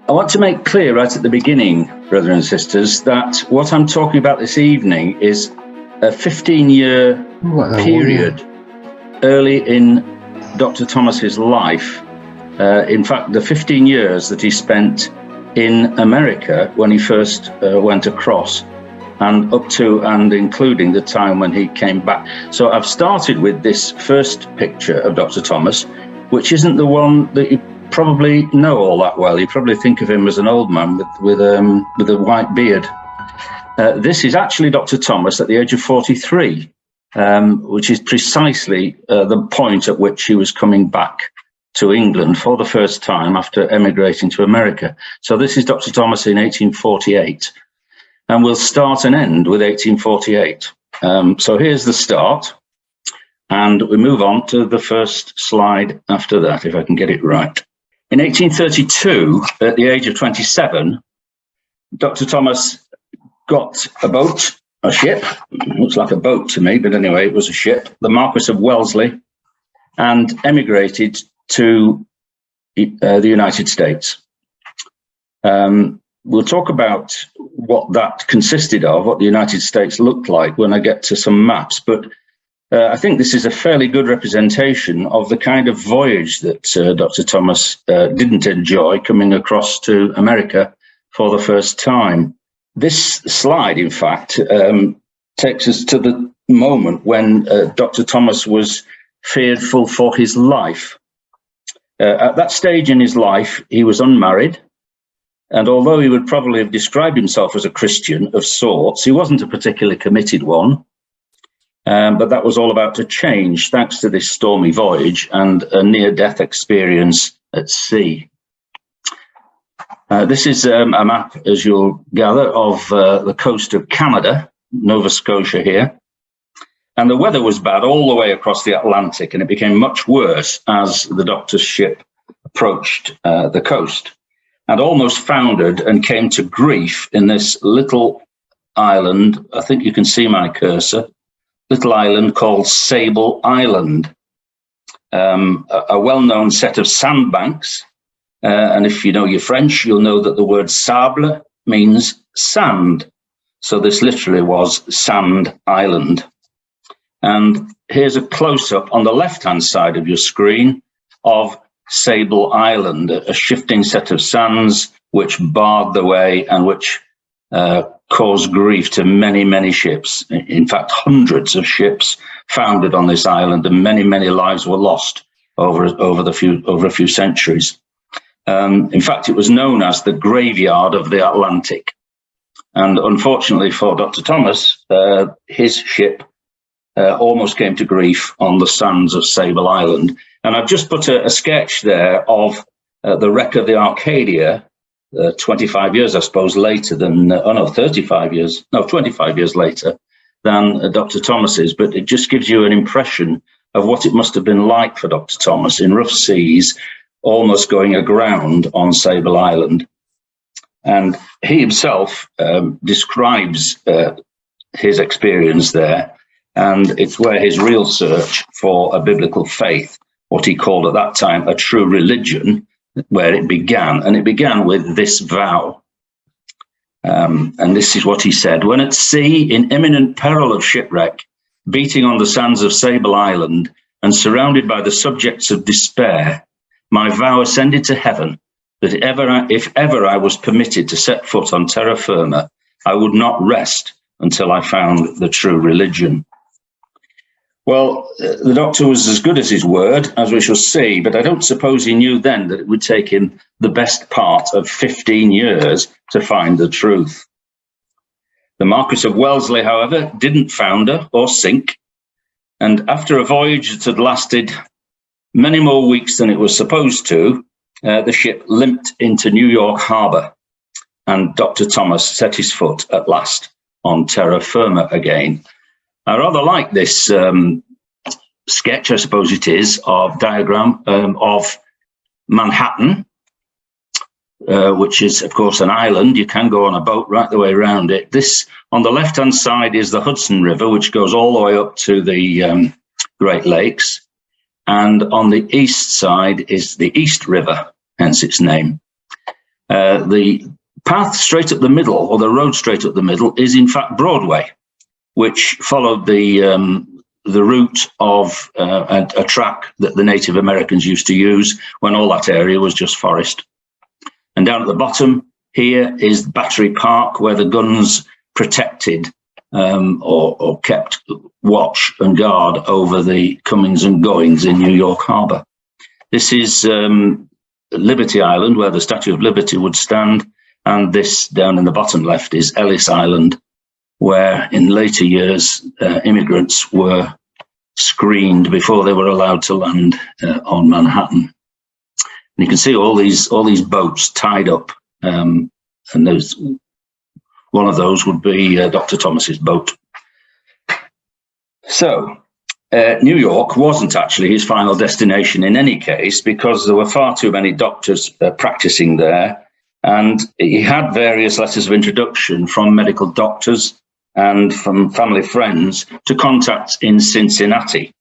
I want to make clear right at the beginning, brothers and sisters, that what I'm talking about this evening is a 15-year period early in Dr. Thomas's life. In fact, the 15 years that he spent in America when he first went across, and up to and including the time when he came back. So I've started with this first picture of Dr. Thomas, which isn't the one that you probably know all that well. You probably think of him as an old man with a white beard. This is actually Dr. Thomas at the age of 43, which is precisely the point at which he was coming back to England for the first time after emigrating to America. So this is Dr. Thomas in 1848, and we'll start and end with 1848. So here's the start, and we move on to the first slide after that, if I can get it right. In 1832, at the age of 27, Dr. Thomas got a ship, looks like a boat to me, but anyway, it was a ship, the Marquis of Wellesley, and emigrated to the United States. We'll talk about what that consisted of, what the United States looked like when I get to some maps, but I think this is a fairly good representation of the kind of voyage that Dr. Thomas didn't enjoy coming across to America for the first time. This slide, in fact, takes us to the moment when Dr. Thomas was fearful for his life. At that stage in his life, he was unmarried, and although he would probably have described himself as a Christian of sorts, he wasn't a particularly committed one. But that was all about to change thanks to this stormy voyage and a near-death experience at sea. This is a map, as you'll gather, of the coast of Canada, Nova Scotia here. And the weather was bad all the way across the Atlantic, and it became much worse as the doctor's ship approached the coast and almost foundered and came to grief in this little island. I think you can see my cursor. Little island called Sable Island, a well-known set of sandbanks. And if you know your French, you'll know that the word sable means sand. So this literally was Sand Island. And here's a close-up on the left-hand side of your screen of Sable Island, a shifting set of sands which barred the way and which caused grief to many, many ships. In fact, hundreds of ships foundered on this island, and many, many lives were lost over a few centuries. In fact, it was known as the graveyard of the Atlantic. And unfortunately for Dr. Thomas, his ship almost came to grief on the sands of Sable Island. And I've just put a sketch there of the wreck of the Arcadia, 25 years, I suppose, later than, 25 years later than Dr. Thomas's, but it just gives you an impression of what it must have been like for Dr. Thomas in rough seas, almost going aground on Sable Island. And he himself describes his experience there, and it's where his real search for a biblical faith, what he called at that time a true religion, where it began. And it began with this vow. And this is what he said: when at sea, in imminent peril of shipwreck, beating on the sands of Sable Island, and surrounded by the subjects of despair, my vow ascended to heaven, that if ever I was permitted to set foot on terra firma, I would not rest until I found the true religion. Well, the doctor was as good as his word, as we shall see, but I don't suppose he knew then that it would take him the best part of 15 years to find the truth. The Marquis of Wellesley, however, didn't founder or sink, and after a voyage that had lasted many more weeks than it was supposed to, the ship limped into New York Harbor, and Dr. Thomas set his foot at last on terra firma again. I rather like this sketch, I suppose it is, of diagram of Manhattan, which is, of course, an island. You can go on a boat right the way around it. This, on the left-hand side, is the Hudson River, which goes all the way up to the Great Lakes. And on the east side is the East River, hence its name. The path straight up the middle, or the road straight up the middle, is in fact Broadway, which followed the route of a track that the Native Americans used to use when all that area was just forest. And down at the bottom here is Battery Park, where the guns protected or kept watch and guard over the comings and goings in New York Harbor. This is Liberty Island, where the Statue of Liberty would stand, and this down in the bottom left is Ellis Island, where in later years immigrants were screened before they were allowed to land on Manhattan. And you can see all these boats tied up, and there's one of those would be Dr. Thomas's boat. So New York wasn't actually his final destination in any case, because there were far too many doctors practicing there, and he had various letters of introduction from medical doctors and from family friends to contacts in Cincinnati.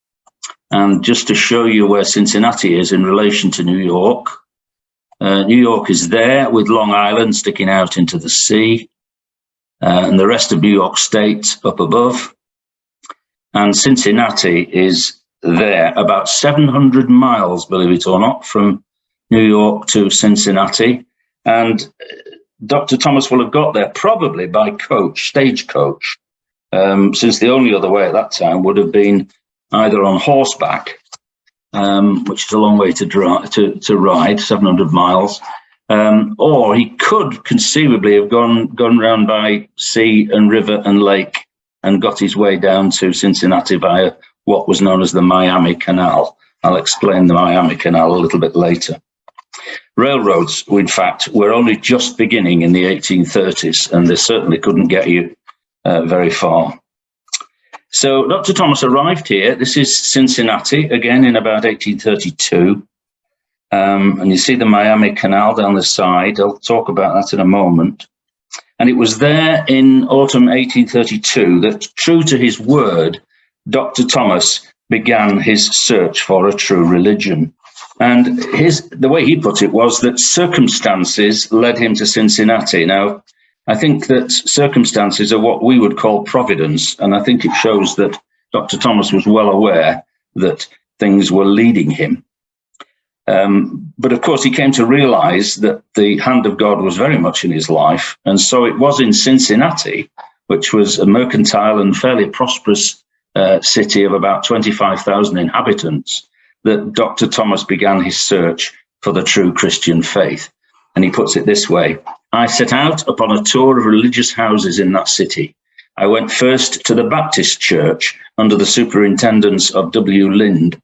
And just to show you where Cincinnati is in relation to New York, New York is there with Long Island sticking out into the sea, and the rest of New York State up above. And Cincinnati is there, about 700 miles, believe it or not, from New York to Cincinnati. And Dr. Thomas will have got there probably by coach, stagecoach, since the only other way at that time would have been either on horseback, which is a long way to ride, 700 miles, or he could conceivably have gone round by sea and river and lake and got his way down to Cincinnati via what was known as the Miami Canal. I'll explain the Miami Canal a little bit later. Railroads, in fact, were only just beginning in the 1830s, and they certainly couldn't get you very far. So Dr. Thomas arrived here. This is Cincinnati, again in about 1832. And you see the Miami Canal down the side. I'll talk about that in a moment. And it was there in autumn 1832 that, true to his word, Dr. Thomas began his search for a true religion. And the way he put it was that circumstances led him to Cincinnati. Now, I think that circumstances are what we would call providence, and I think it shows that Dr. Thomas was well aware that things were leading him. But of course, he came to realize that the hand of God was very much in his life. And so it was in Cincinnati, which was a mercantile and fairly prosperous city of about 25,000 inhabitants, that Dr. Thomas began his search for the true Christian faith. And he puts it this way: I set out upon a tour of religious houses in that city. I went first to the Baptist church under the superintendence of W. Lind.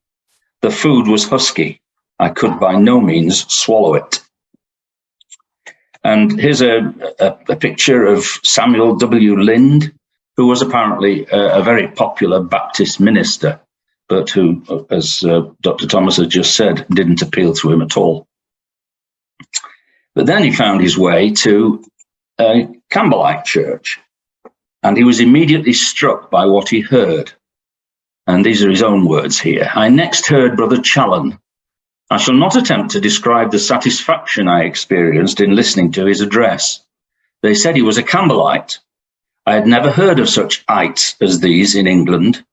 The food was husky. I could by no means swallow it. And here's a picture of Samuel W. Lind, who was apparently a very popular Baptist minister, but who, as Dr. Thomas has just said, didn't appeal to him at all. But then he found his way to a Campbellite church, and he was immediately struck by what he heard. And these are his own words here. I next heard Brother Challen. I shall not attempt to describe the satisfaction I experienced in listening to his address. They said he was a Campbellite. I had never heard of such ites as these in England,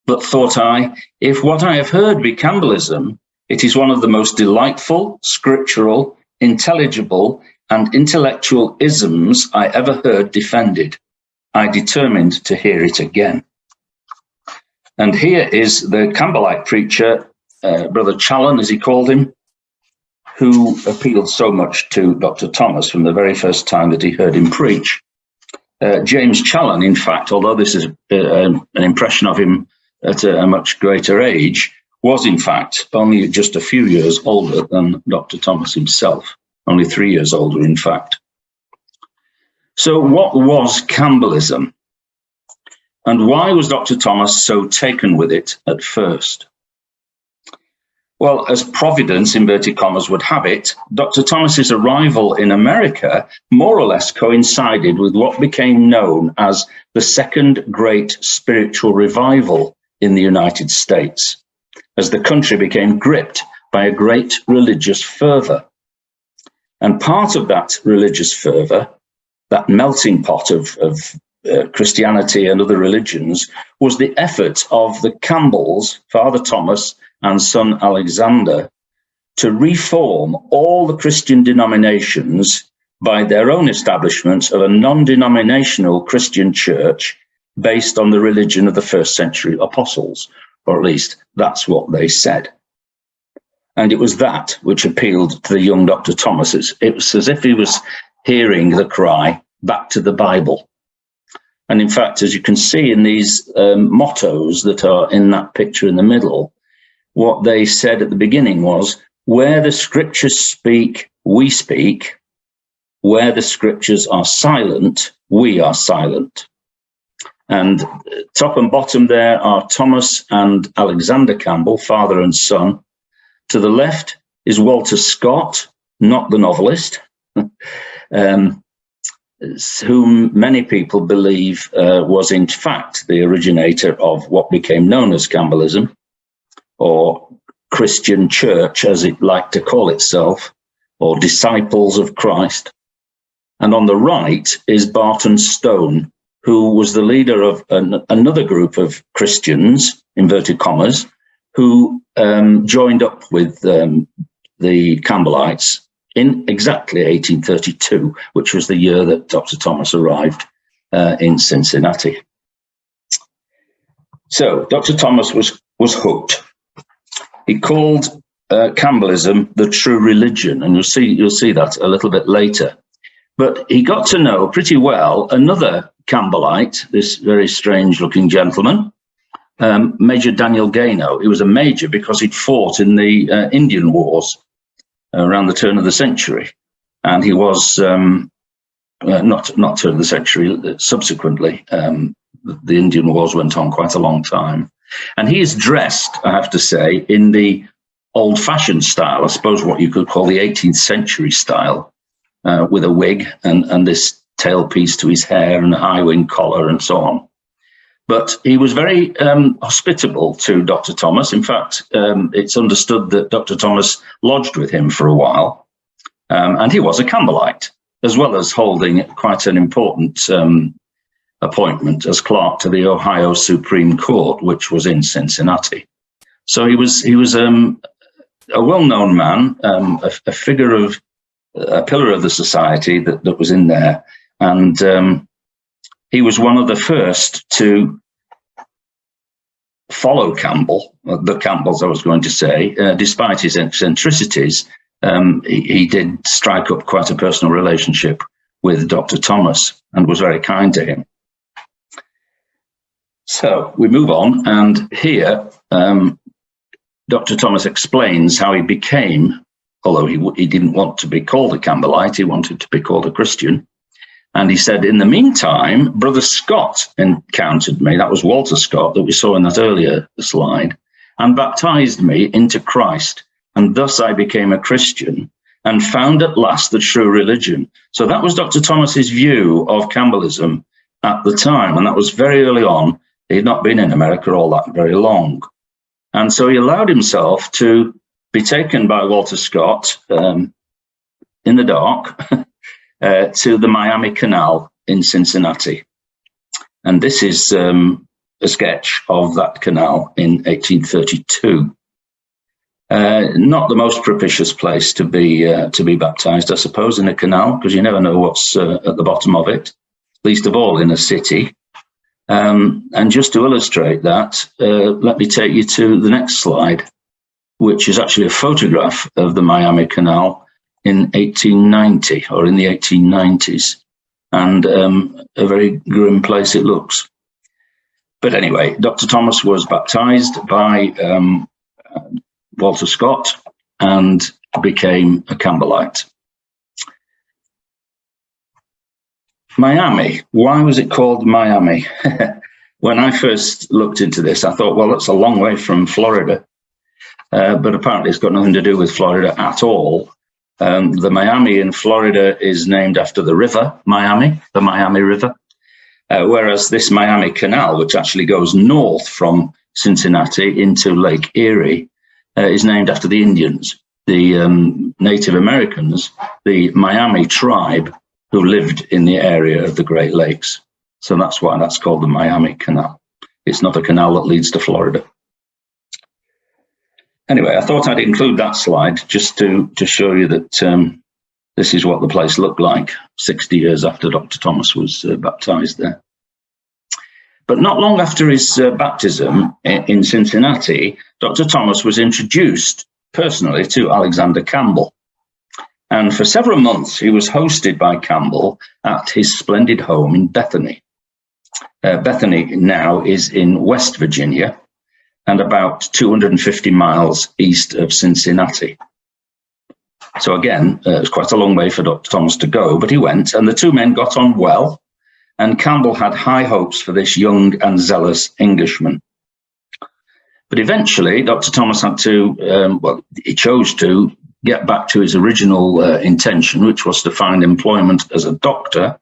but thought I, if what I have heard be Campbellism, it is one of the most delightful, scriptural, intelligible, and intellectual isms I ever heard defended. I determined to hear it again. And here is the Campbellite preacher, Brother Challen, as he called him, who appealed so much to Dr. Thomas from the very first time that he heard him preach. James Challen, in fact, although this is an impression of him at a much greater age, was in fact only just a few years older than Dr. Thomas himself, only 3 years older, in fact. So what was Campbellism? And why was Dr. Thomas so taken with it at first? Well, as Providence, inverted commas, would have it, Dr. Thomas's arrival in America more or less coincided with what became known as the Second Great Spiritual Revival in the United States, as the country became gripped by a great religious fervor. And part of that religious fervour, that melting pot of Christianity and other religions, was the effort of the Campbells, Father Thomas and son Alexander, to reform all the Christian denominations by their own establishment of a non-denominational Christian church based on the religion of the first century apostles, or at least that's what they said. And it was that which appealed to the young Dr. Thomas. It was as if he was hearing the cry, back to the Bible. And in fact, as you can see in these mottos that are in that picture in the middle, what they said at the beginning was, where the scriptures speak, we speak. Where the scriptures are silent, we are silent. And top and bottom there are Thomas and Alexander Campbell, father and son. To the left is Walter Scott, not the novelist, whom many people believe was in fact the originator of what became known as Campbellism, or Christian Church, as it liked to call itself, or Disciples of Christ. And on the right is Barton Stone, who was the leader of another group of Christians, inverted commas, who joined up with the Campbellites in exactly 1832, which was the year that Dr. Thomas arrived in Cincinnati. So Dr. Thomas was hooked. He called Campbellism the true religion, and you'll see that a little bit later. But he got to know pretty well another Campbellite, this very strange-looking gentleman, Major Daniel Gano. He was a major because he'd fought in the Indian Wars around the turn of the century, and he was not turn of the century. Subsequently, the Indian Wars went on quite a long time, and he is dressed, I have to say, in the old-fashioned style, I suppose what you could call the 18th century style, with a wig and this tailpiece to his hair and a high-wing collar and so on. But he was very hospitable to Dr. Thomas. In fact, it's understood that Dr. Thomas lodged with him for a while, and he was a Campbellite, as well as holding quite an important appointment as clerk to the Ohio Supreme Court, which was in Cincinnati. So he was a well-known man, a figure of a pillar of the society that was in there, and he was one of the first to follow Campbell, the Campbells, I was going to say, despite his eccentricities. He did strike up quite a personal relationship with Dr. Thomas and was very kind to him. So we move on, and here Dr. Thomas explains how he became, although he didn't want to be called a Campbellite, he wanted to be called a Christian. And he said, in the meantime, Brother Scott encountered me, that was Walter Scott that we saw in that earlier slide, and baptized me into Christ. And thus I became a Christian and found at last the true religion. So that was Dr. Thomas's view of Campbellism at the time. And that was very early on. He had not been in America all that very long. And so he allowed himself to be taken by Walter Scott in the dark to the Miami Canal in Cincinnati. And this is a sketch of that canal in 1832. Not the most propitious place to be baptized, I suppose, in a canal, because you never know what's at the bottom of it, least of all in a city. And just to illustrate that, let me take you to the next slide, which is actually a photograph of the Miami Canal in 1890, or in the 1890s. And a very grim place it looks. But anyway, Dr. Thomas was baptized by Walter Scott and became a Campbellite. Miami, why was it called Miami? When I first looked into this, I thought, well, that's a long way from Florida. But apparently it's got nothing to do with Florida at all. The Miami in Florida is named after the river Miami, the Miami River, whereas this Miami Canal, which actually goes north from Cincinnati into Lake Erie, is named after the Indians. the Native Americans, the Miami tribe, who lived in the area of the Great Lakes. So that's why that's called the Miami Canal. It's not a canal that leads to Florida. Anyway, I thought I'd include that slide just to show you that this is what the place looked like 60 years after Dr. Thomas was baptized there. But not long after his baptism in Cincinnati, Dr. Thomas was introduced personally to Alexander Campbell. And for several months, he was hosted by Campbell at his splendid home in Bethany. Bethany now is in West Virginia and about 250 miles east of Cincinnati. So again, it was quite a long way for Dr. Thomas to go, but he went, and the two men got on well, and Campbell had high hopes for this young and zealous Englishman. But eventually, Dr. Thomas had to, he chose to get back to his original intention, which was to find employment as a doctor.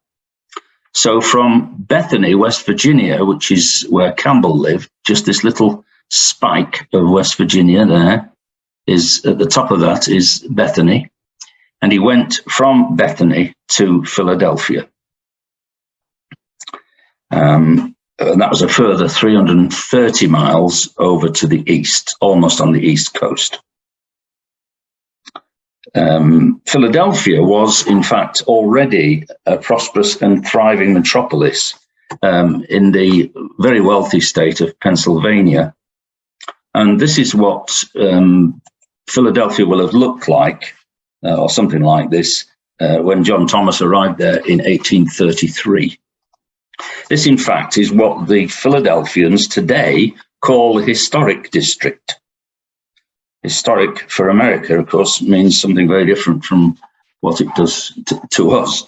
So from Bethany, West Virginia, which is where Campbell lived, just this little spike of West Virginia there, is at the top of that is Bethany. And he went from Bethany to Philadelphia. And that was a further 330 miles over to the east, almost on the east coast. Philadelphia was, in fact, already a prosperous and thriving metropolis in the very wealthy state of Pennsylvania. And this is what Philadelphia will have looked like, or something like this, when John Thomas arrived there in 1833. This, in fact, is what the Philadelphians today call the historic district. Historic for America, of course, means something very different from what it does to us.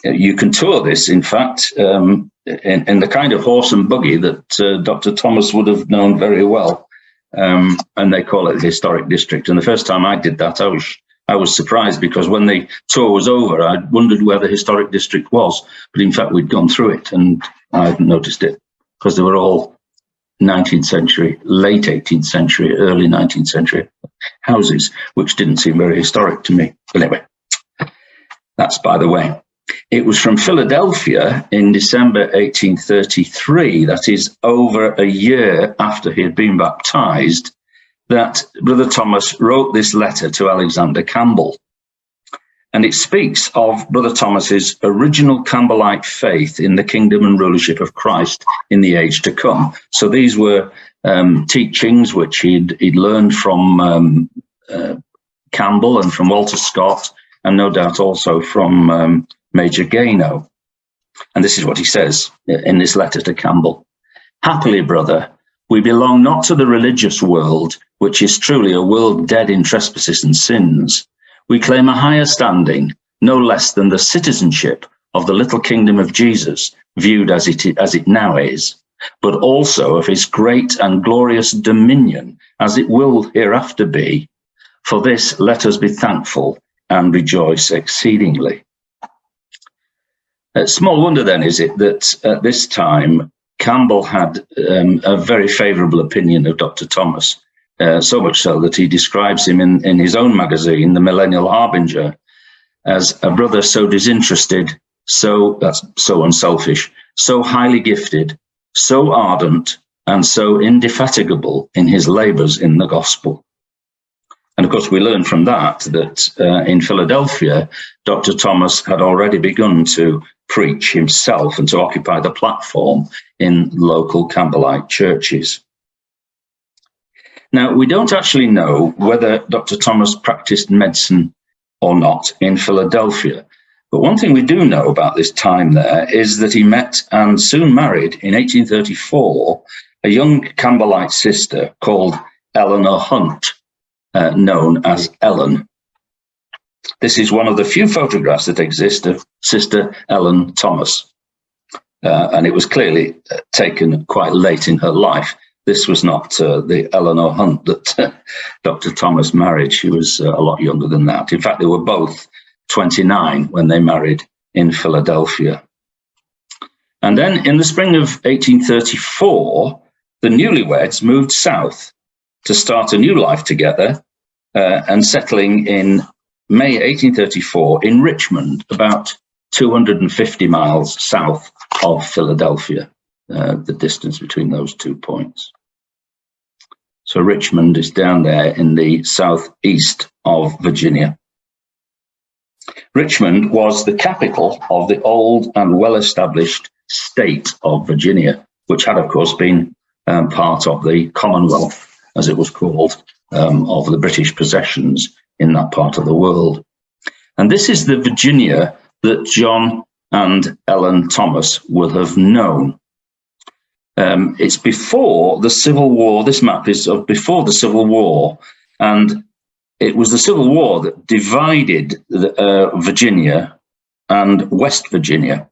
You can tour this, in fact, in the kind of horse and buggy that Dr. Thomas would have known very well. And they call it the historic district. And the first time I did that, I was surprised, because when the tour was over, I wondered where the historic district was. But in fact, we'd gone through it and I hadn't noticed it, because they were all 19th century, late 18th century, early 19th century houses, which didn't seem very historic to me. But anyway, that's by the way. It was from Philadelphia in December 1833, that is over a year after he had been baptized, that Brother Thomas wrote this letter to Alexander Campbell. And it speaks of Brother Thomas's original Campbellite faith in the kingdom and rulership of Christ in the age to come. So these were teachings which he'd learned from Campbell and from Walter Scott, and no doubt also from Major Gano. And this is what he says in this letter to Campbell. Happily, brother, we belong not to the religious world, which is truly a world dead in trespasses and sins. We claim a higher standing, no less than the citizenship of the little kingdom of Jesus, viewed as it now is, but also of his great and glorious dominion, as it will hereafter be. For this, let us be thankful and rejoice exceedingly. Small wonder then is it that at this time, Campbell had a very favourable opinion of Dr. Thomas. So much so that he describes him in his own magazine, The Millennial Harbinger, as a brother so disinterested, so unselfish, so highly gifted, so ardent, and so indefatigable in his labours in the gospel. And of course, we learn from that in Philadelphia, Dr. Thomas had already begun to preach himself and to occupy the platform in local Campbellite churches. Now, we don't actually know whether Dr. Thomas practiced medicine or not in Philadelphia. But one thing we do know about this time there is that he met and soon married in 1834 a young Campbellite sister called Eleanor Hunt, known as Ellen. This is one of the few photographs that exist of Sister Ellen Thomas. And it was clearly taken quite late in her life. This was not the Eleanor Hunt that Dr. Thomas married. She was a lot younger than that. In fact, they were both 29 when they married in Philadelphia. And then in the spring of 1834, the newlyweds moved south to start a new life together and settling in May 1834 in Richmond, about 250 miles south of Philadelphia, the distance between those 2 points. So Richmond is down there in the southeast of Virginia. Richmond was the capital of the old and well-established state of Virginia, which had, of course, been part of the Commonwealth, as it was called, of the British possessions in that part of the world. And this is the Virginia that John and Ellen Thomas will have known. It's before the Civil War. This map is of before the Civil War, and it was the Civil War that divided Virginia and West Virginia.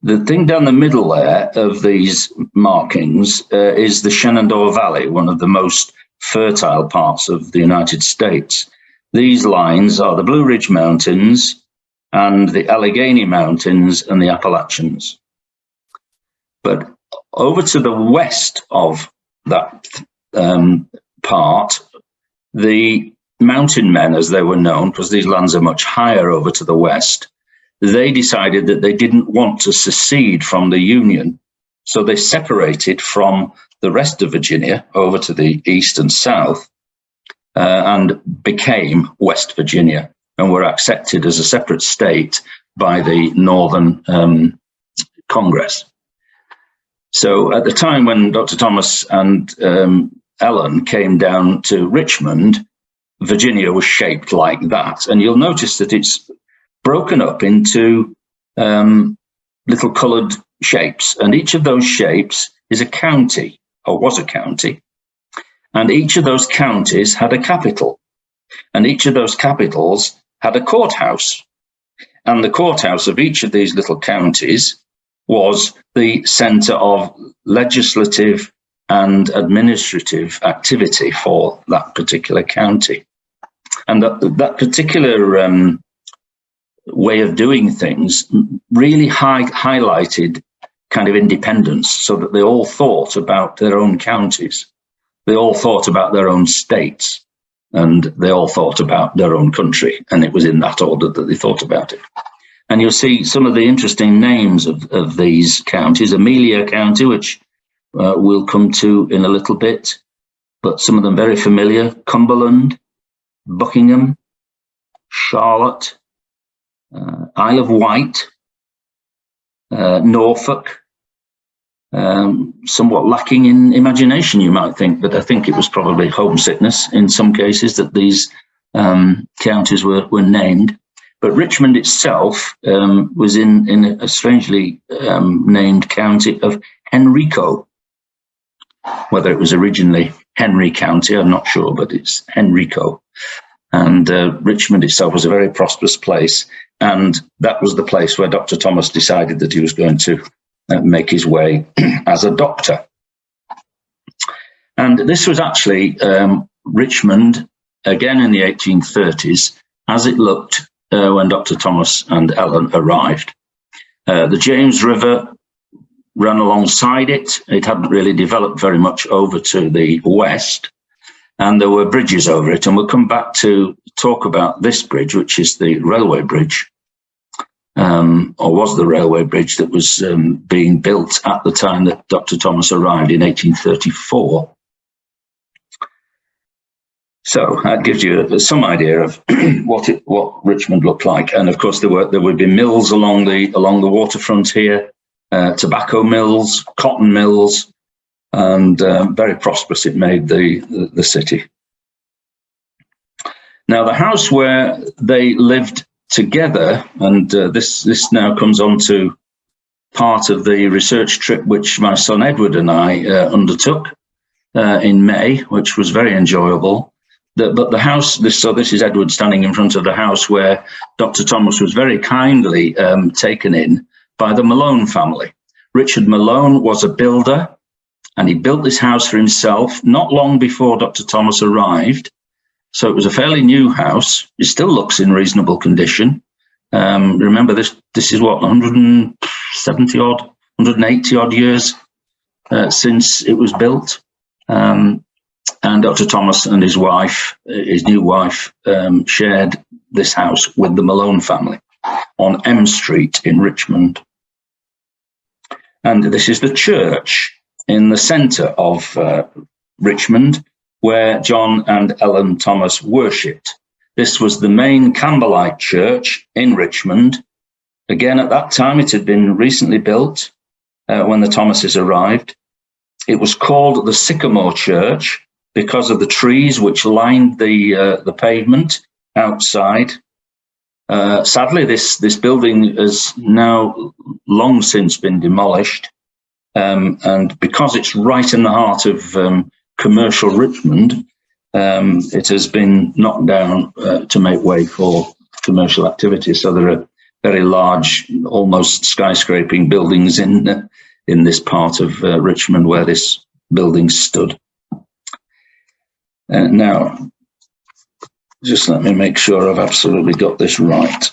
The thing down the middle there of these markings is the Shenandoah Valley, one of the most fertile parts of the United States. These lines are the Blue Ridge Mountains and the Allegheny Mountains and the Appalachians. But over to the west of that part, the mountain men, as they were known, because these lands are much higher over to the west, they decided that they didn't want to secede from the Union. So they separated from the rest of Virginia over to the east and south and became West Virginia and were accepted as a separate state by the Northern Congress. So at the time when Dr. Thomas and Ellen came down to Richmond, Virginia was shaped like that. And you'll notice that it's broken up into little coloured shapes. And each of those shapes is a county, or was a county. And each of those counties had a capital. And each of those capitals had a courthouse. And the courthouse of each of these little counties was the centre of legislative and administrative activity for that particular county. And that particular way of doing things really highlighted kind of independence, so that they all thought about their own counties. They all thought about their own states, and they all thought about their own country. And it was in that order that they thought about it. And you'll see some of the interesting names of these counties. Amelia County, which we'll come to in a little bit, but some of them very familiar. Cumberland, Buckingham, Charlotte, Isle of Wight, Norfolk, somewhat lacking in imagination, you might think, but I think it was probably homesickness in some cases that these counties were named. But Richmond itself was in a strangely named county of Henrico. Whether it was originally Henry County, I'm not sure, but it's Henrico. And Richmond itself was a very prosperous place. And that was the place where Dr. Thomas decided that he was going to make his way as a doctor. And this was actually Richmond, again in the 1830s, as it looked when Dr. Thomas and Ellen arrived. The James River ran alongside it. It hadn't really developed very much over to the west, and there were bridges over it. And we'll come back to talk about this bridge, which is the railway bridge, or was the railway bridge that was being built at the time that Dr. Thomas arrived in 1834. So that gives you some idea of what Richmond looked like. And of course, there would be mills along the waterfront here, tobacco mills, cotton mills, and very prosperous it made the city. Now, the house where they lived together, and this now comes on to part of the research trip which my son Edward and I undertook in May, which was very enjoyable. But the house, this is Edward standing in front of the house where Dr. Thomas was very kindly taken in by the Malone family. Richard Malone was a builder, and he built this house for himself not long before Dr. Thomas arrived. So it was a fairly new house. It still looks in reasonable condition. Remember, this is what, 170 odd, 180 odd years since it was built. And Dr. Thomas and his wife, his new wife, shared this house with the Malone family on M Street in Richmond. And this is the church in the centre of Richmond, where John and Ellen Thomas worshipped. This was the main Campbellite church in Richmond. Again, at that time, it had been recently built when the Thomases arrived. It was called the Sycamore Church because of the trees which lined the pavement outside. Sadly, this building has now long since been demolished. And because it's right in the heart of commercial Richmond, it has been knocked down to make way for commercial activity. So there are very large, almost skyscraping buildings in this part of Richmond where this building stood. Now, just let me make sure I've absolutely got this right.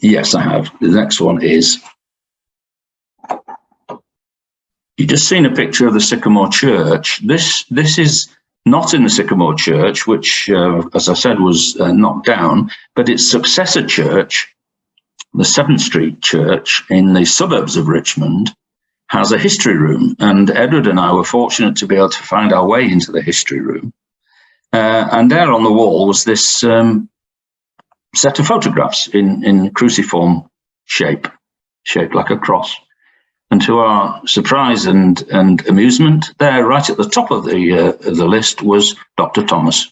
Yes, I have. The next one is, you've just seen a picture of the Sycamore Church. This is not in the Sycamore Church, which, as I said, was knocked down, but its successor church, the 7th Street Church in the suburbs of Richmond, has a history room. And Edward and I were fortunate to be able to find our way into the history room. And there on the wall was this set of photographs in cruciform shape, shaped like a cross. And to our surprise and amusement, there, right at the top of the list, was Dr. Thomas.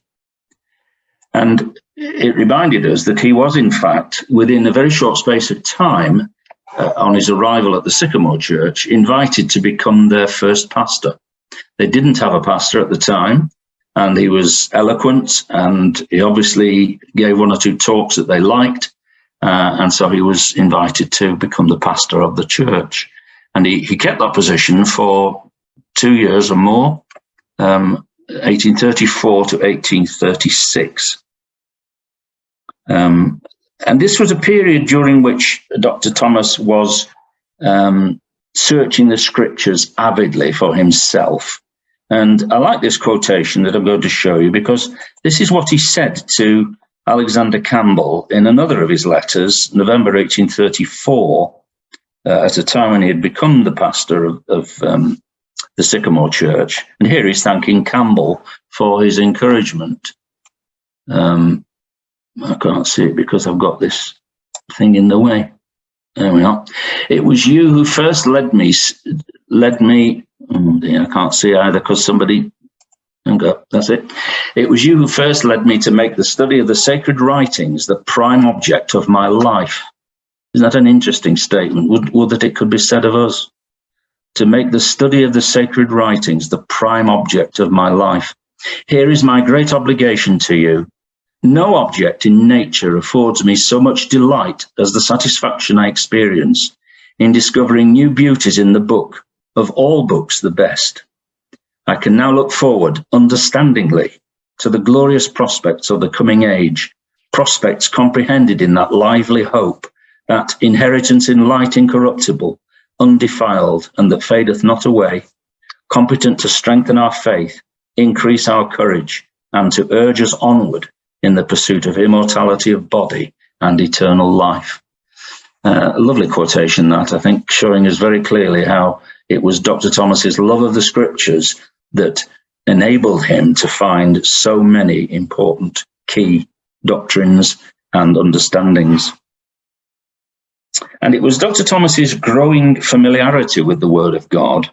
And it reminded us that he was, in fact, within a very short space of time, on his arrival at the Sycamore Church, invited to become their first pastor. They didn't have a pastor at the time, and he was eloquent, and he obviously gave one or two talks that they liked, and so he was invited to become the pastor of the church. And he kept that position for 2 years or more, 1834 to 1836. And this was a period during which Dr. Thomas was searching the scriptures avidly for himself. And I like this quotation that I'm going to show you, because this is what he said to Alexander Campbell in another of his letters, November 1834, at a time when he had become the pastor of the Sycamore Church. And here he's thanking Campbell for his encouragement. I can't see it because I've got this thing in the way. There we are. It was you who first led me. Oh dear, I can't see either because somebody. That's it. It was you who first led me to make the study of the sacred writings the prime object of my life. Isn't that an interesting statement? Would that it could be said of us? To make the study of the sacred writings the prime object of my life. Here is my great obligation to you. No object in nature affords me so much delight as the satisfaction I experience in discovering new beauties in the book, of all books the best. I can now look forward, understandingly, to the glorious prospects of the coming age, prospects comprehended in that lively hope, that inheritance in light incorruptible, undefiled, and that fadeth not away, competent to strengthen our faith, increase our courage, and to urge us onward in the pursuit of immortality of body and eternal life. A lovely quotation, that, I think, showing us very clearly how it was Dr. Thomas's love of the scriptures that enabled him to find so many important key doctrines and understandings. And it was Dr. Thomas's growing familiarity with the Word of God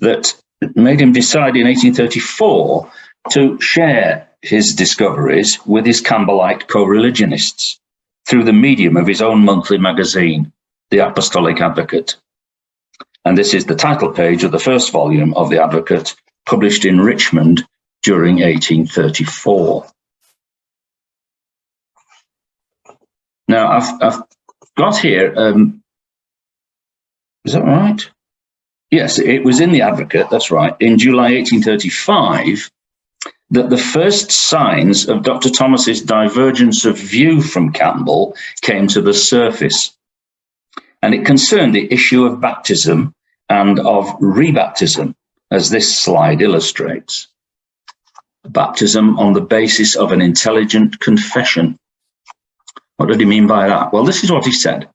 that made him decide in 1834 to share his discoveries with his Campbellite co-religionists through the medium of his own monthly magazine, The Apostolic Advocate. And this is the title page of the first volume of The Advocate, published in Richmond during 1834. Now, I've got here, is that right? Yes, it was in The Advocate, that's right, in July 1835, that the first signs of Dr. Thomas's divergence of view from Campbell came to the surface. And it concerned the issue of baptism and of rebaptism, as this slide illustrates. Baptism on the basis of an intelligent confession. What did he mean by that? Well, this is what he said.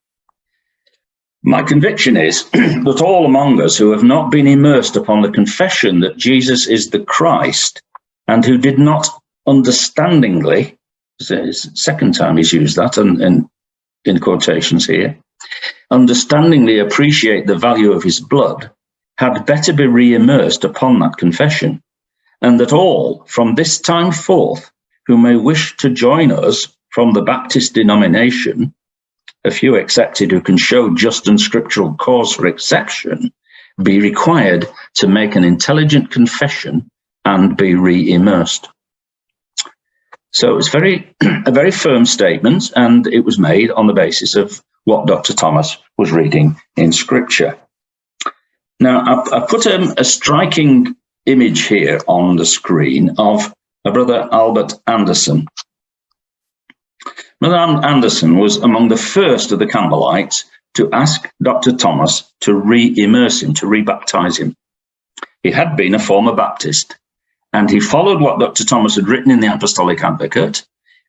My conviction is that all among us who have not been immersed upon the confession that Jesus is the Christ, and who did not understandingly, it's the second time he's used that in quotations here, understandingly appreciate the value of his blood, had better be re-immersed upon that confession, and that all from this time forth who may wish to join us from the Baptist denomination, a few excepted who can show just and scriptural cause for exception, be required to make an intelligent confession and be re-immersed. So it's a very firm statement, and it was made on the basis of what Dr. Thomas was reading in Scripture. Now, I put a striking image here on the screen of a Brother Albert Anderson. Brother Anderson was among the first of the Campbellites to ask Dr. Thomas to re-immerse him, to re-baptize him. He had been a former Baptist, and he followed what Dr. Thomas had written in the Apostolic Advocate,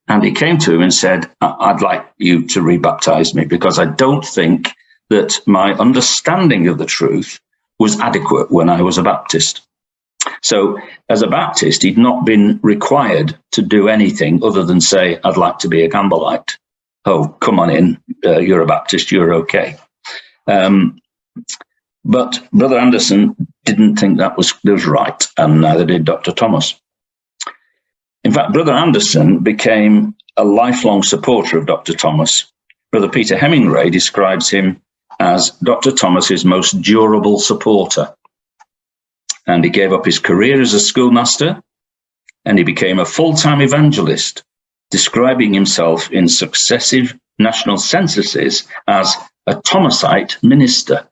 and he came to him and said, I'd like you to re-baptize me because I don't think that my understanding of the truth was adequate when I was a Baptist. So as a Baptist, he'd not been required to do anything other than say, I'd like to be a Campbellite. Oh, come on in, you're a Baptist, you're okay. But Brother Anderson didn't think that was right, and neither did Dr. Thomas. In fact, Brother Anderson became a lifelong supporter of Dr. Thomas. Brother Peter Hemingway describes him as Dr. Thomas's most durable supporter. And he gave up his career as a schoolmaster, and he became a full-time evangelist, describing himself in successive national censuses as a Thomasite minister.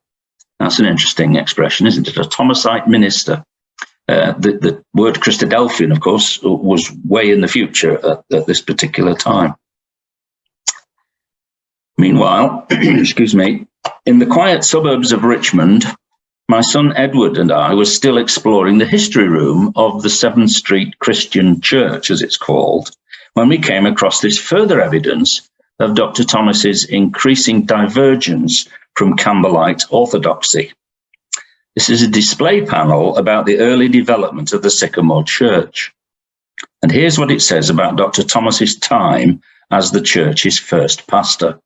That's an interesting expression, isn't it? A Thomasite minister. The word Christadelphian, of course, was way in the future at this particular time. Meanwhile, excuse me, in the quiet suburbs of Richmond, my son Edward and I were still exploring the history room of the 7th Street Christian Church, as it's called, when we came across this further evidence of Dr. Thomas's increasing divergence from Campbellite orthodoxy. This is a display panel about the early development of the Sycamore Church. And here's what it says about Dr. Thomas's time as the church's first pastor.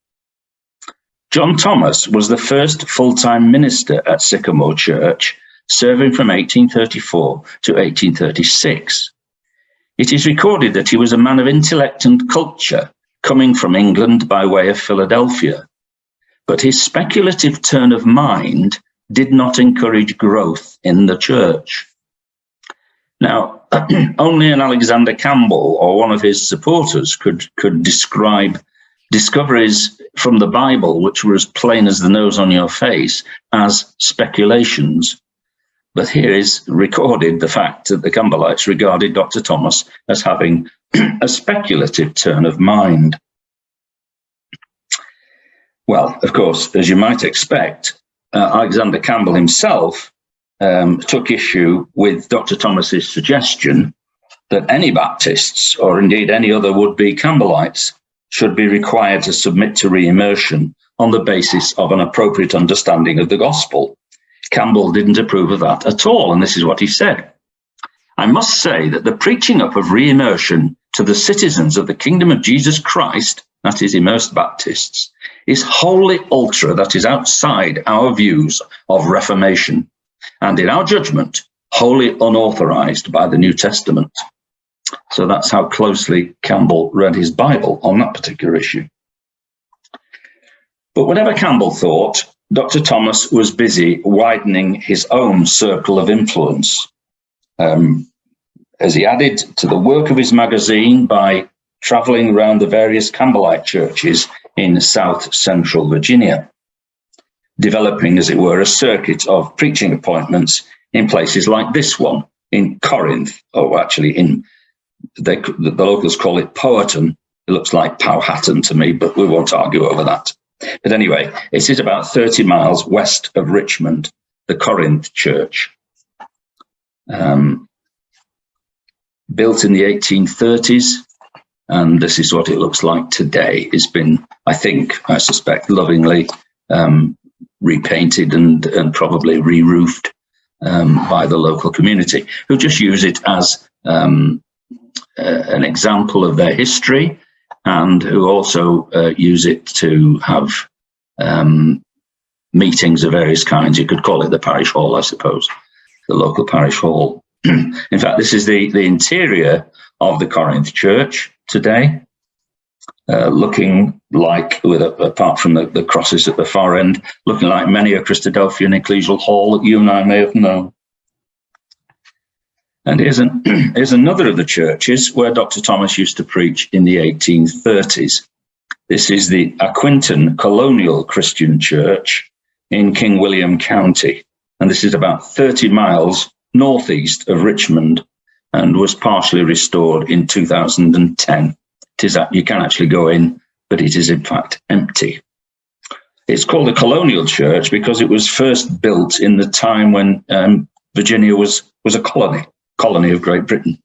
John Thomas was the first full-time minister at Sycamore Church, serving from 1834 to 1836. It is recorded that he was a man of intellect and culture, coming from England by way of Philadelphia. But his speculative turn of mind did not encourage growth in the church. Now, only an Alexander Campbell or one of his supporters could describe discoveries from the Bible, which were as plain as the nose on your face, as speculations. But here is recorded the fact that the Campbellites regarded Dr. Thomas as having a speculative turn of mind. Well, of course, as you might expect, Alexander Campbell himself took issue with Dr. Thomas's suggestion that any Baptists, or indeed any other would-be Campbellites, should be required to submit to re-immersion on the basis of an appropriate understanding of the gospel. Campbell didn't approve of that at all, and this is what he said. I must say that the preaching up of re-immersion to the citizens of the kingdom of Jesus Christ, that is, immersed Baptists, is wholly ultra, that is, outside our views of Reformation, and in our judgment, wholly unauthorized by the New Testament. So that's how closely Campbell read his Bible on that particular issue. But whatever Campbell thought, Dr. Thomas was busy widening his own circle of influence, as he added to the work of his magazine by traveling around the various Campbellite churches in South Central Virginia, developing, as it were, a circuit of preaching appointments in places like this one, in Corinth, or actually the locals call it Powhatan. It looks like Powhatan to me, but we won't argue over that. But anyway, it is about 30 miles west of Richmond, the Corinth church. built in the 1830s, and this is what it looks like today. It's been, I suspect, lovingly repainted and probably re-roofed by the local community, who just use it as an example of their history, and who also use it to have meetings of various kinds. You could call it the parish hall, I suppose, the local parish hall. In fact, this is the interior of the Corinth church today, looking like, apart from the crosses at the far end, looking like many a Christadelphian ecclesial hall that you and I may have known. And here's another of the churches where Dr. Thomas used to preach in the 1830s. This is the Aquintan Colonial Christian Church in King William County. And this is about 30 miles northeast of Richmond, and was partially restored in 2010. You can actually go in, but it is in fact empty. It's called a colonial church because it was first built in the time when Virginia was a colony of Great Britain.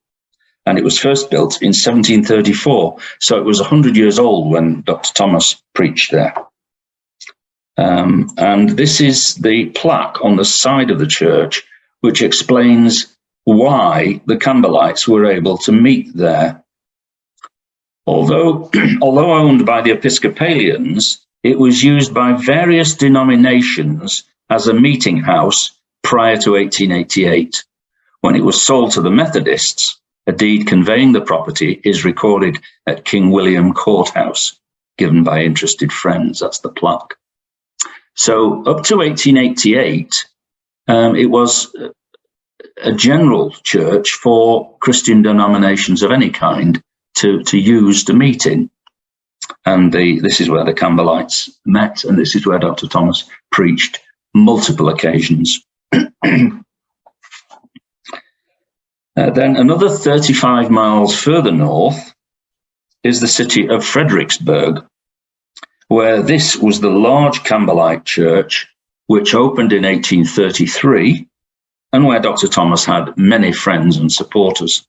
And it was first built in 1734. So it was 100 years old when Dr. Thomas preached there. And this is the plaque on the side of the church, which explains why the Campbellites were able to meet there. Although owned by the Episcopalians, it was used by various denominations as a meeting house prior to 1888. When it was sold to the Methodists, a deed conveying the property is recorded at King William Courthouse, given by interested friends. That's the plaque. So up to 1888, it was a general church for Christian denominations of any kind to use to meet in. And this is where the Campbellites met, and this is where Dr. Thomas preached multiple occasions. Then another 35 miles further north is the city of Fredericksburg, where this was the large Campbellite church, which opened in 1833, and where Dr. Thomas had many friends and supporters.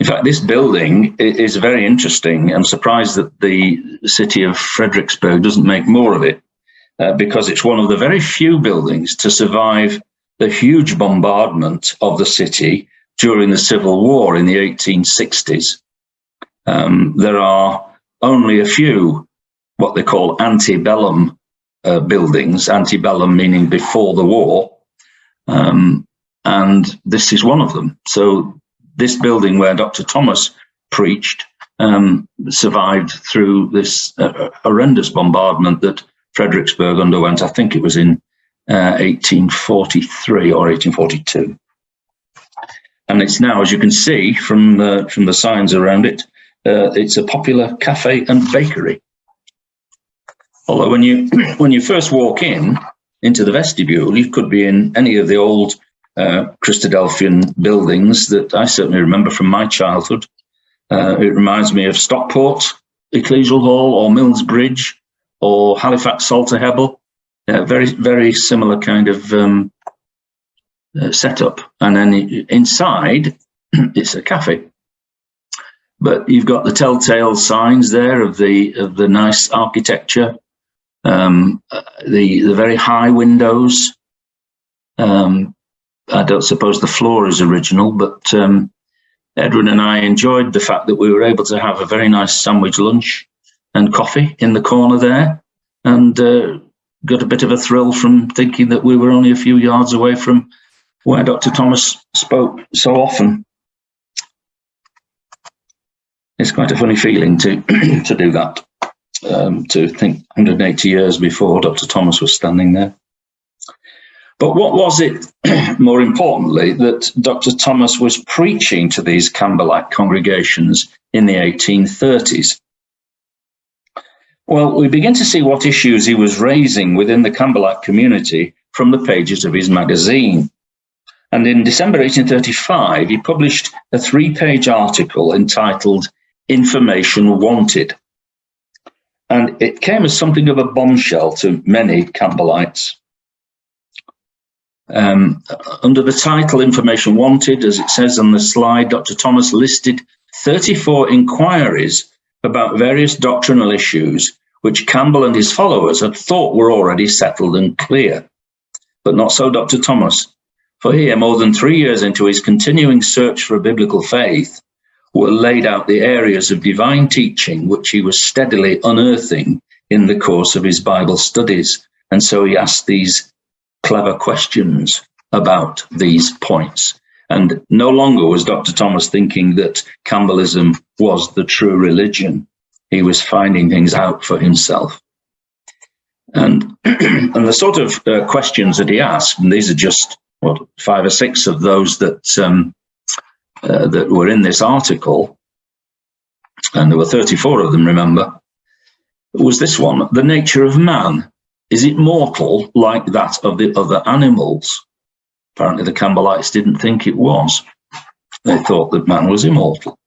In fact, this building is very interesting. I'm surprised that the city of Fredericksburg doesn't make more of it, because it's one of the very few buildings to survive the huge bombardment of the city during the Civil War in the 1860s. There are only a few what they call antebellum buildings, antebellum meaning before the war, and this is one of them. So this building where Dr. Thomas preached survived through this horrendous bombardment that Fredericksburg underwent. I think it was in 1843 or 1842. And it's now, as you can see from the signs around it, it's a popular cafe and bakery. Although when you first walk into the vestibule, you could be in any of the old Christadelphian buildings that I certainly remember from my childhood. It reminds me of Stockport Ecclesial Hall or Mills Bridge or Halifax Salterhebble. Very, very similar kind of setup. And then inside, it's a cafe. But you've got the telltale signs there of the nice architecture, the very high windows. I don't suppose the floor is original, but Edwin and I enjoyed the fact that we were able to have a very nice sandwich lunch and coffee in the corner there, and got a bit of a thrill from thinking that we were only a few yards away from where Dr. Thomas spoke so often. It's quite a funny feeling to do that, to think 180 years before Dr. Thomas was standing there. But what was it, more importantly, that Dr. Thomas was preaching to these Campbellite congregations in the 1830s? Well, we begin to see what issues he was raising within the Campbellite community from the pages of his magazine. And in December 1835, he published a 3-page article entitled Information Wanted. And it came as something of a bombshell to many Campbellites. Under the title Information Wanted, as it says on the slide, Dr. Thomas listed 34 inquiries about various doctrinal issues which Campbell and his followers had thought were already settled and clear. But not so Dr. Thomas, for here, more than 3 years into his continuing search for a biblical faith, were laid out the areas of divine teaching which he was steadily unearthing in the course of his Bible studies. And so he asked these clever questions about these points. And no longer was Dr. Thomas thinking that Campbellism was the true religion. He was finding things out for himself. And, and the sort of questions that he asked, and these are just, 5 or 6 of those that that were in this article, and there were 34 of them, remember, was this one: the nature of man. Is it mortal like that of the other animals? Apparently the Campbellites didn't think it was. They thought that man was immortal.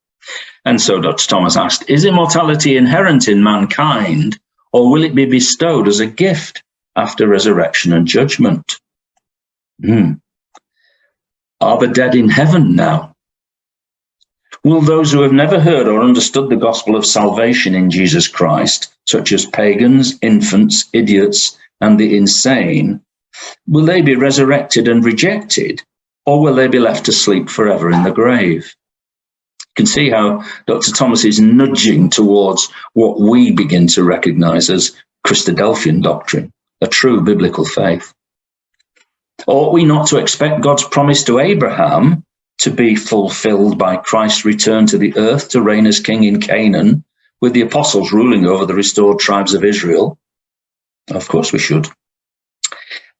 And so Dr. Thomas asked, is immortality inherent in mankind, or will it be bestowed as a gift after resurrection and judgment? Are the dead in heaven now? Will those who have never heard or understood the gospel of salvation in Jesus Christ, such as pagans, infants, idiots, and the insane, will they be resurrected and rejected, or will they be left to sleep forever in the grave? You can see how Dr. Thomas is nudging towards what we begin to recognize as Christadelphian doctrine, a true biblical faith. Ought we not to expect God's promise to Abraham to be fulfilled by Christ's return to the earth to reign as king in Canaan, with the apostles ruling over the restored tribes of Israel? Of course we should.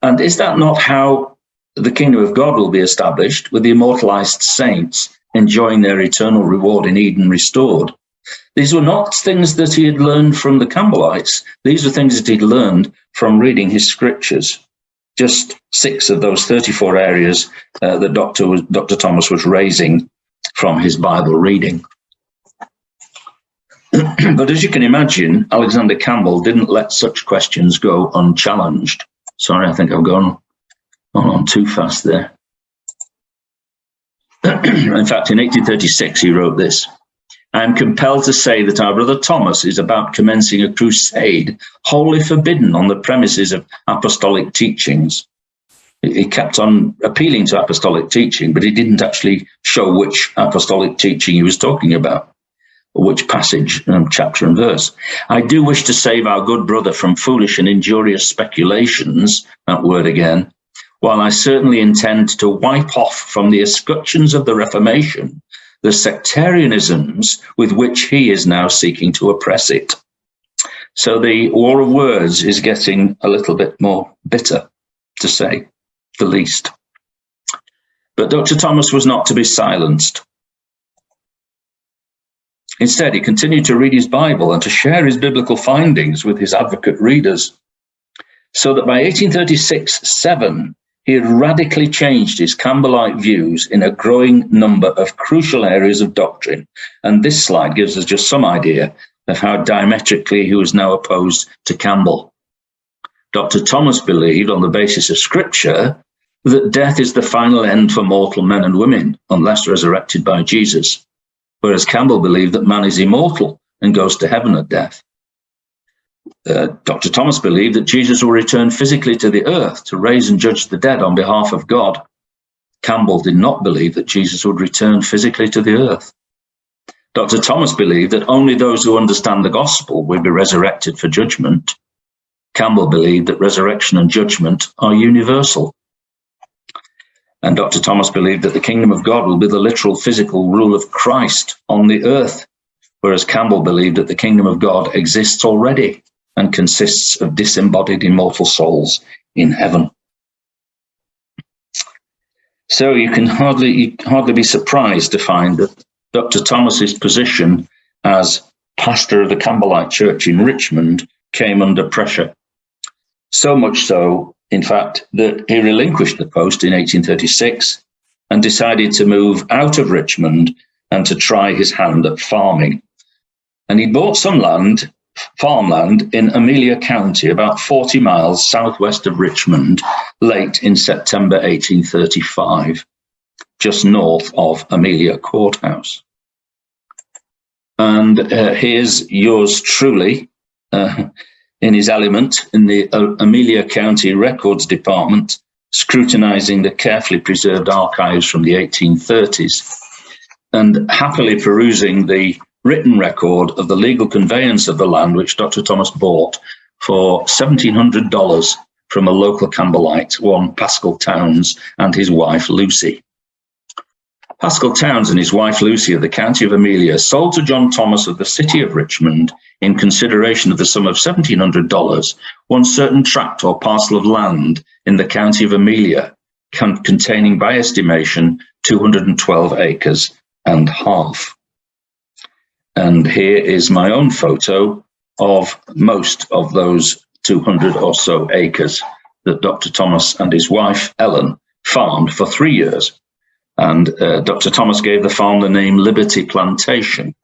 And is that not how the kingdom of God will be established, with the immortalized saints enjoying their eternal reward in Eden restored? These were not things that he had learned from the Campbellites. These were things that he'd learned from reading his scriptures. Just 6 of those 34 areas that Dr. Thomas was raising from his Bible reading. But as you can imagine, Alexander Campbell didn't let such questions go unchallenged. Sorry, I think I've gone on too fast there. In fact, in 1836, he wrote this: I am compelled to say that our brother Thomas is about commencing a crusade wholly forbidden on the premises of apostolic teachings. He kept on appealing to apostolic teaching, but he didn't actually show which apostolic teaching he was talking about, or which passage, chapter and verse. I do wish to save our good brother from foolish and injurious speculations, that word again, while I certainly intend to wipe off from the escutcheons of the Reformation the sectarianisms with which he is now seeking to oppress it. So the war of words is getting a little bit more bitter, to say the least. But Dr. Thomas was not to be silenced. Instead, he continued to read his Bible and to share his biblical findings with his advocate readers, so that by 1836-7, he had radically changed his Campbellite views in a growing number of crucial areas of doctrine. And this slide gives us just some idea of how diametrically he was now opposed to Campbell. Dr. Thomas believed, on the basis of Scripture, that death is the final end for mortal men and women, unless resurrected by Jesus, whereas Campbell believed that man is immortal and goes to heaven at death. Dr. Thomas believed that Jesus will return physically to the earth to raise and judge the dead on behalf of God. Campbell did not believe that Jesus would return physically to the earth. Dr. Thomas believed that only those who understand the gospel will be resurrected for judgment. Campbell believed that resurrection and judgment are universal. And Dr. Thomas believed that the kingdom of God will be the literal physical rule of Christ on the earth, whereas Campbell believed that the kingdom of God exists already and consists of disembodied immortal souls in heaven. So you can hardly be surprised to find that Dr. Thomas's position as pastor of the Campbellite Church in Richmond came under pressure. So much so, in fact, that he relinquished the post in 1836 and decided to move out of Richmond and to try his hand at farming. And he bought some land farmland in Amelia County, about 40 miles southwest of Richmond, late in September 1835, just north of Amelia Courthouse. And here's yours truly in his element in the Amelia County Records Department, scrutinizing the carefully preserved archives from the 1830s and happily perusing the written record of the legal conveyance of the land which Dr. Thomas bought for $1,700 from a local Campbellite, one Pascal Towns, and his wife Lucy. Pascal Towns and his wife Lucy of the county of Amelia sold to John Thomas of the city of Richmond, in consideration of the sum of $1,700, one certain tract or parcel of land in the county of Amelia, containing by estimation 212 acres and half. And here is my own photo of most of those 200 or so acres that Dr. Thomas and his wife Ellen farmed for 3 years. And Dr. Thomas gave the farm the name Liberty Plantation,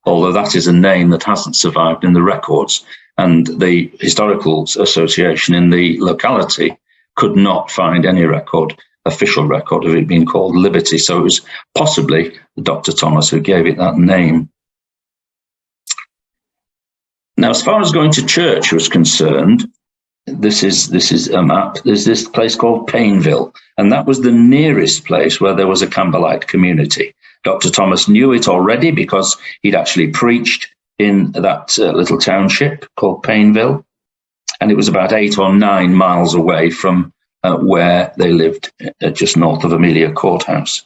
although that is a name that hasn't survived in the records. And the Historical Association in the locality could not find any record, official record of it being called Liberty. So it was possibly Dr. Thomas who gave it that name. Now, as far as going to church was concerned, this is a map. There's this place called Painville, and that was the nearest place where there was a Campbellite community. Dr. Thomas knew it already because he'd actually preached in that little township called Painville, and it was about 8 or 9 miles away from where they lived, just north of Amelia Courthouse.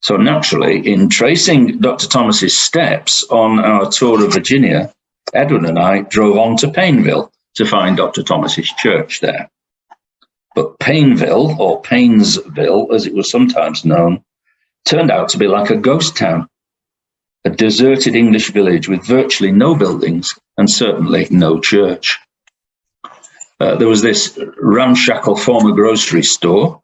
So naturally, in tracing Dr. Thomas's steps on our tour of Virginia, Edwin and I drove on to Painville to find Dr. Thomas's church there. But Painville, or Painesville, as it was sometimes known, turned out to be like a ghost town, a deserted English village with virtually no buildings and certainly no church. There was this ramshackle former grocery store,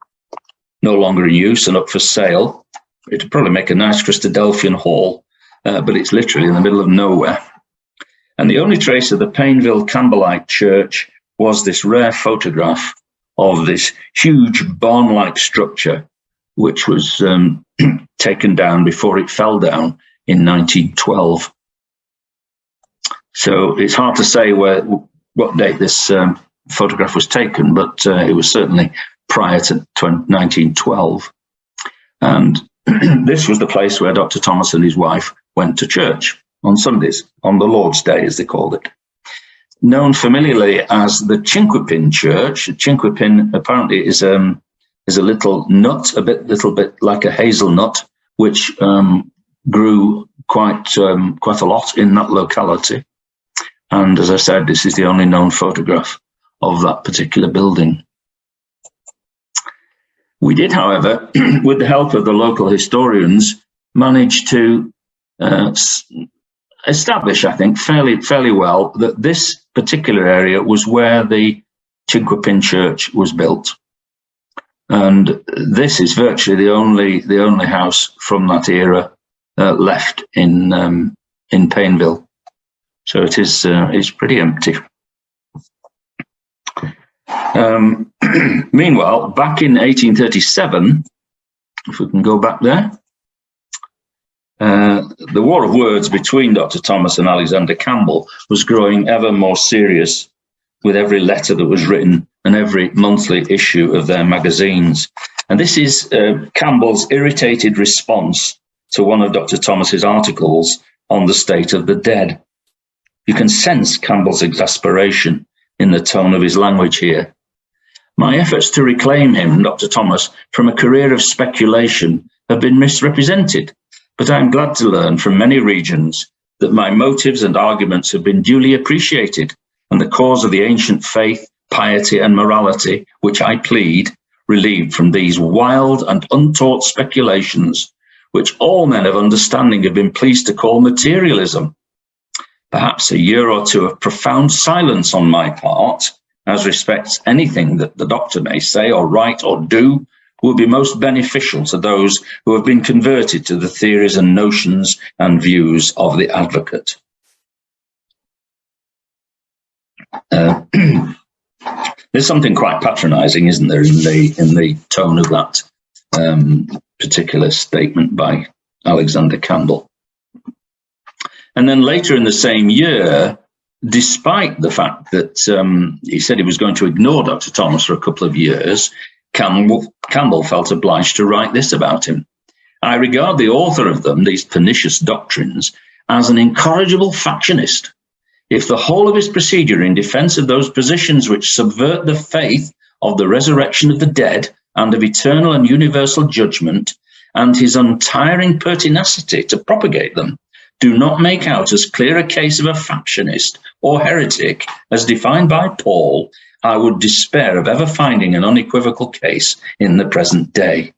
no longer in use and up for sale. It'd probably make a nice Christadelphian hall, but it's literally in the middle of nowhere. And the only trace of the Painville Campbellite church was this rare photograph of this huge barn-like structure, which was taken down before it fell down in 1912. So it's hard to say what date this photograph was taken, but it was certainly prior to 1912. And this was the place where Dr. Thomas and his wife went to church on Sundays, on the Lord's Day, as they called it. Known familiarly as the Chinquapin Church. Chinquapin apparently is a little nut, little bit like a hazelnut, which grew quite a lot in that locality. And as I said, this is the only known photograph of that particular building. We did, however, with the help of the local historians, manage to establish, I think, fairly well that this particular area was where the Chinquapin Church was built, and this is virtually the only house from that era left in Painville. So it is it's pretty empty. Meanwhile, back in 1837, if we can go back there. The war of words between Dr. Thomas and Alexander Campbell was growing ever more serious with every letter that was written and every monthly issue of their magazines. And this is Campbell's irritated response to one of Dr. Thomas's articles on the state of the dead. You can sense Campbell's exasperation in the tone of his language here. My efforts to reclaim him, Dr. Thomas, from a career of speculation have been misrepresented. But I am glad to learn from many regions that my motives and arguments have been duly appreciated, and the cause of the ancient faith, piety, and morality, which I plead, relieved from these wild and untaught speculations, which all men of understanding have been pleased to call materialism. Perhaps a year or two of profound silence on my part, as respects anything that the doctor may say or write or do, will be most beneficial to those who have been converted to the theories and notions and views of the advocate. There's something quite patronising, isn't there, in the tone of that particular statement by Alexander Campbell. And then later in the same year, despite the fact that he said he was going to ignore Dr. Thomas for a couple of years, Campbell felt obliged to write this about him. I regard the author of them, these pernicious doctrines, as an incorrigible factionist. If the whole of his procedure in defence of those positions which subvert the faith of the resurrection of the dead and of eternal and universal judgment, and his untiring pertinacity to propagate them, do not make out as clear a case of a factionist or heretic as defined by Paul, I would despair of ever finding an unequivocal case in the present day.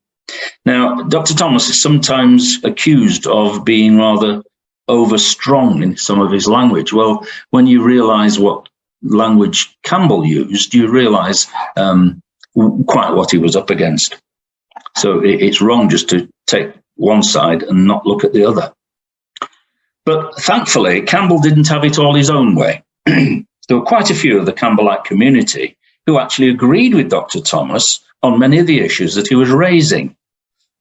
Now, Dr. Thomas is sometimes accused of being rather overstrong in some of his language. Well, when you realise what language Campbell used, you realise quite what he was up against. So it's wrong just to take one side and not look at the other. But thankfully, Campbell didn't have it all his own way. There were quite a few of the Campbellite community who actually agreed with Dr. Thomas on many of the issues that he was raising,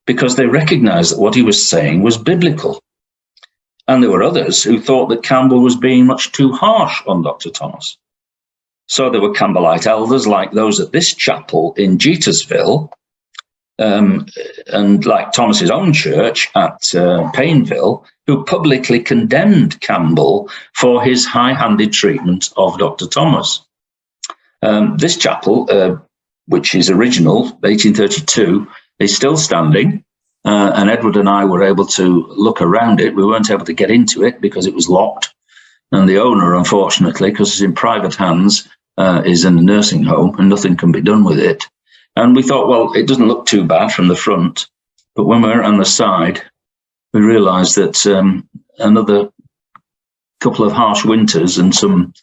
because they recognised that what he was saying was biblical. And there were others who thought that Campbell was being much too harsh on Dr. Thomas. So there were Campbellite elders like those at this chapel in Jetersville, and like Thomas's own church at Paineville, who publicly condemned Campbell for his high-handed treatment of Dr. Thomas. This chapel, which is original, 1832, is still standing, and Edward and I were able to look around it. We weren't able to get into it because it was locked, and the owner, unfortunately, because it's in private hands, is in a nursing home, and nothing can be done with it. And we thought, well, it doesn't look too bad from the front, but when we were on the side, we realised that another couple of harsh winters and some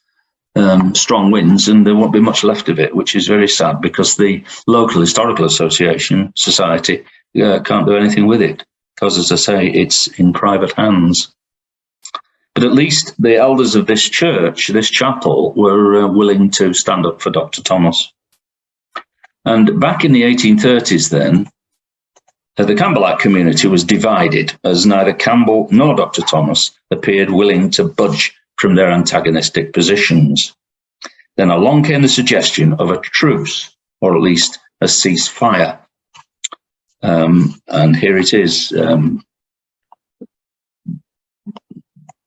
strong winds, and there won't be much left of it, which is very sad, because the local historical society can't do anything with it, because, as I say, it's in private hands. But at least the elders of this church, this chapel, were willing to stand up for Dr. Thomas. And back in the 1830s then, the Campbellite community was divided, as neither Campbell nor Dr. Thomas appeared willing to budge from their antagonistic positions. Then along came the suggestion of a truce, or at least a ceasefire. And here it is,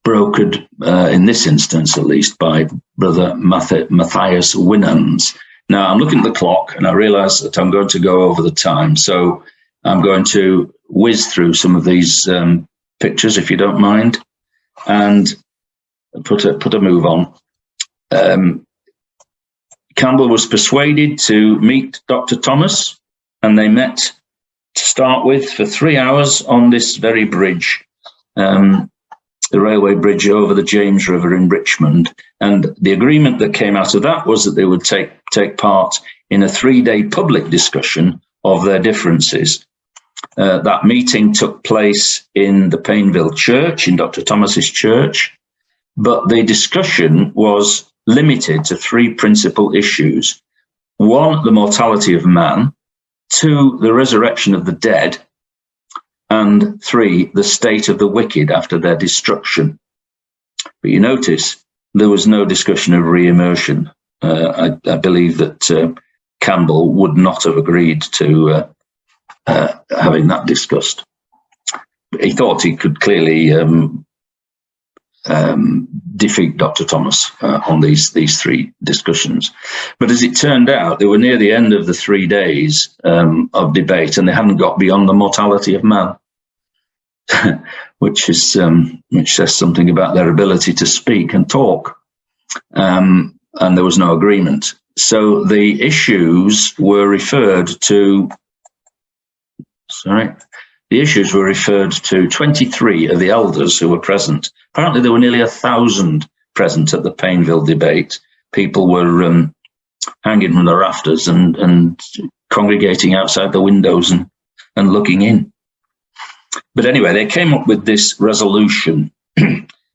brokered, in this instance at least, by Brother Matthias Winans. Now, I'm looking at the clock, and I realise that I'm going to go over the time, so I'm going to whiz through some of these pictures, if you don't mind, and put a move on. Campbell was persuaded to meet Dr. Thomas, and they met to start with for 3 hours on this very bridge, the railway bridge over the James River in Richmond. And the agreement that came out of that was that they would take part in a 3-day public discussion of their differences. That meeting took place in the Paineville church, in Dr. Thomas's church, but the discussion was limited to 3 principal issues. 1, the mortality of man. 2, the resurrection of the dead. And 3, the state of the wicked after their destruction. But you notice there was no discussion of re-immersion. I believe that Campbell would not have agreed to having that discussed. He thought he could clearly defeat Dr. Thomas on these 3 discussions. But as it turned out, they were near the end of the 3 days of debate, and they hadn't got beyond the mortality of man, which says something about their ability to speak and talk. And there was no agreement. So the issues were referred to. The issues were referred to 23 of the elders who were present. Apparently there were nearly 1,000 present at the Paineville debate. People were hanging from the rafters and congregating outside the windows and looking in. But anyway, they came up with this resolution.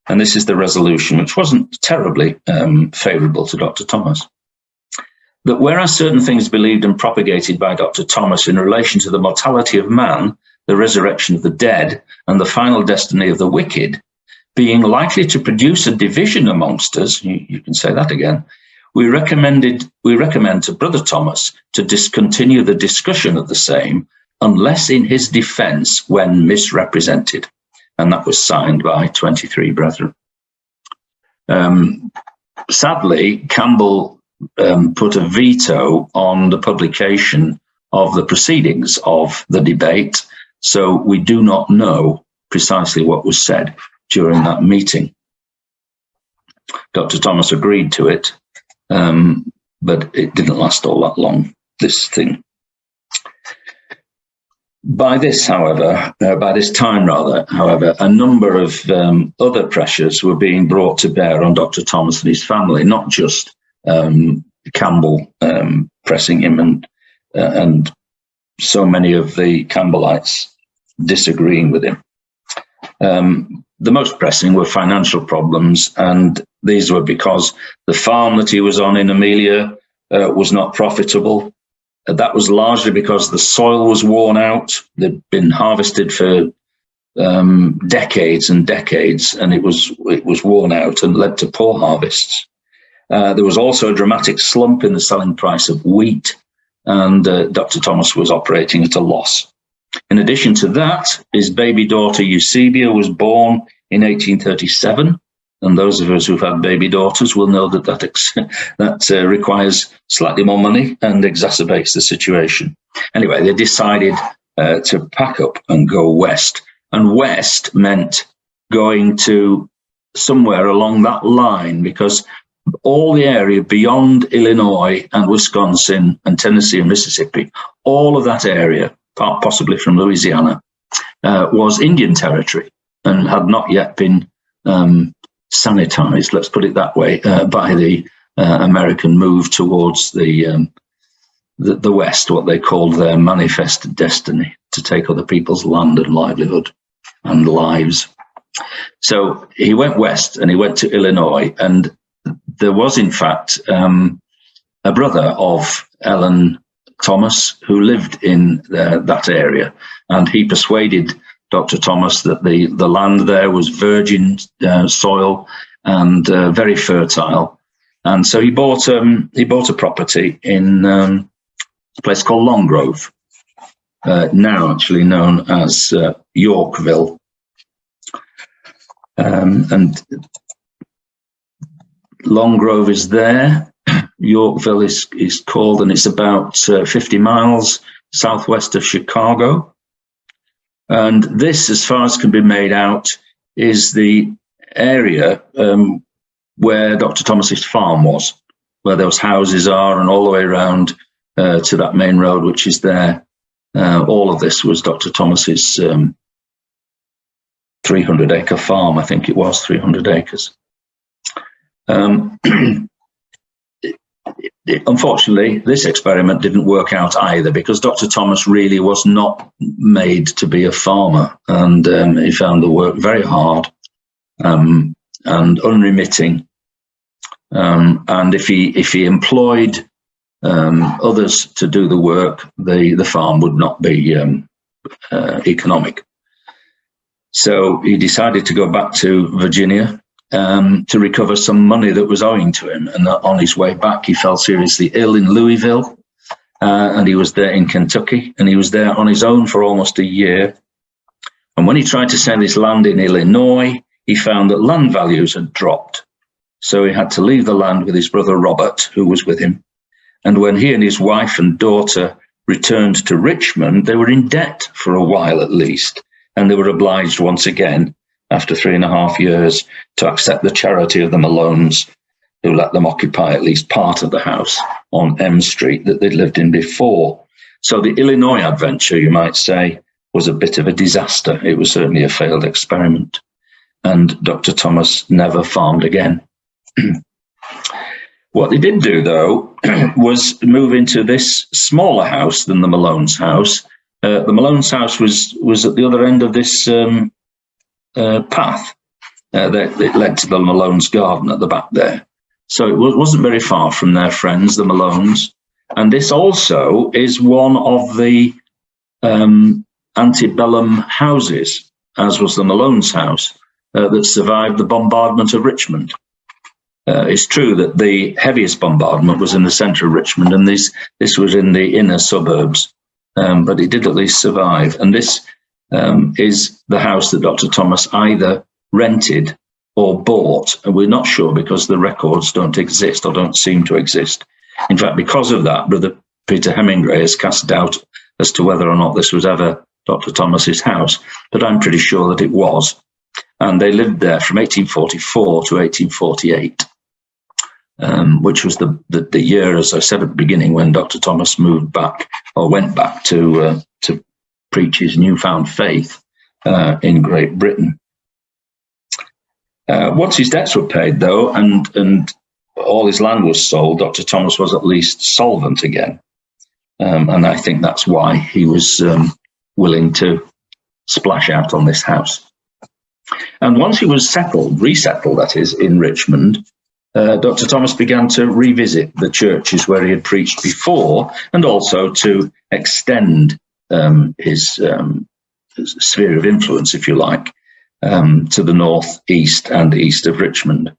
And this is the resolution, which wasn't terribly favourable to Dr. Thomas. That whereas certain things believed and propagated by Dr. Thomas in relation to the mortality of man, the resurrection of the dead, and the final destiny of the wicked, being likely to produce a division amongst us, you can say that again, we recommend to Brother Thomas to discontinue the discussion of the same, unless in his defence when misrepresented. And that was signed by 23 brethren. Sadly, Campbell put a veto on the publication of the proceedings of the debate, so we do not know precisely what was said during that meeting. Dr. Thomas agreed to it, but it didn't last all that long, this thing. By this time, a number of other pressures were being brought to bear on Dr. Thomas and his family, not just Campbell pressing him and so many of the Campbellites disagreeing with him. The most pressing were financial problems, and these were because the farm that he was on in Amelia was not profitable. That was largely because the soil was worn out. They'd been harvested for decades and decades, and it was worn out and led to poor harvests. There was also a dramatic slump in the selling price of wheat, and Dr. Thomas was operating at a loss. In addition to that, his baby daughter Eusebia was born in 1837. And those of us who've had baby daughters will know that requires slightly more money and exacerbates the situation. Anyway, they decided to pack up and go west. And west meant going to somewhere along that line, because all the area beyond Illinois and Wisconsin and Tennessee and Mississippi, all of that area, possibly from Louisiana, was Indian territory and had not yet been sanitized, let's put it that way, by the American move towards the West, what they called their manifest destiny, to take other people's land and livelihood and lives. So he went west and he went to Illinois, and there was, in fact, a brother of Ellen Thomas who lived in that area, and he persuaded Dr. Thomas that the land there was virgin soil and very fertile, and so he bought a property in a place called Long Grove, now actually known as Yorkville, and Long Grove is there. Yorkville is called, and it's about 50 miles southwest of Chicago. And this, as far as can be made out, is the area where Dr. Thomas's farm was, where those houses are, and all the way around to that main road, which is there. All of this was Dr. Thomas's 300-acre farm. I think it was 300 acres. Unfortunately, this experiment didn't work out either, because Dr. Thomas really was not made to be a farmer, and he found the work very hard and unremitting. And if he employed others to do the work, the farm would not be economic. So he decided to go back to Virginia to recover some money that was owing to him. And on his way back, he fell seriously ill in Louisville, and he was there in Kentucky, and he was there on his own for almost a year. And when he tried to sell his land in Illinois, he found that land values had dropped. So he had to leave the land with his brother Robert, who was with him. And when he and his wife and daughter returned to Richmond, they were in debt for a while at least, and they were obliged once again, after 3.5 years, to accept the charity of the Malones, who let them occupy at least part of the house on M Street that they'd lived in before. So the Illinois adventure, you might say, was a bit of a disaster. It was certainly a failed experiment. And Dr. Thomas never farmed again. What they did do, though, was move into this smaller house than the Malone's house. The Malone's house was at the other end of this path, It led to the Malone's garden at the back there. So it wasn't very far from their friends, the Malones. And this also is one of the antebellum houses, as was the Malone's house, that survived the bombardment of Richmond. It's true that the heaviest bombardment was in the centre of Richmond, and this was in the inner suburbs, but it did at least survive. And this is the house that Dr. Thomas either rented or bought, and we're not sure because the records don't exist or don't seem to exist. In fact, because of that, Brother Peter Hemingway has cast doubt as to whether or not this was ever Dr. Thomas's house, but I'm pretty sure that it was. And they lived there from 1844 to 1848, which was the year, as I said at the beginning, when Dr. Thomas moved back or went back to preach his newfound faith in Great Britain. Once his debts were paid, though, and all his land was sold, Dr. Thomas was at least solvent again. And I think that's why he was willing to splash out on this house. And once he was resettled, that is, in Richmond, Dr. Thomas began to revisit the churches where he had preached before, and also to extend his sphere of influence, if you like, to the north, east, and east of Richmond.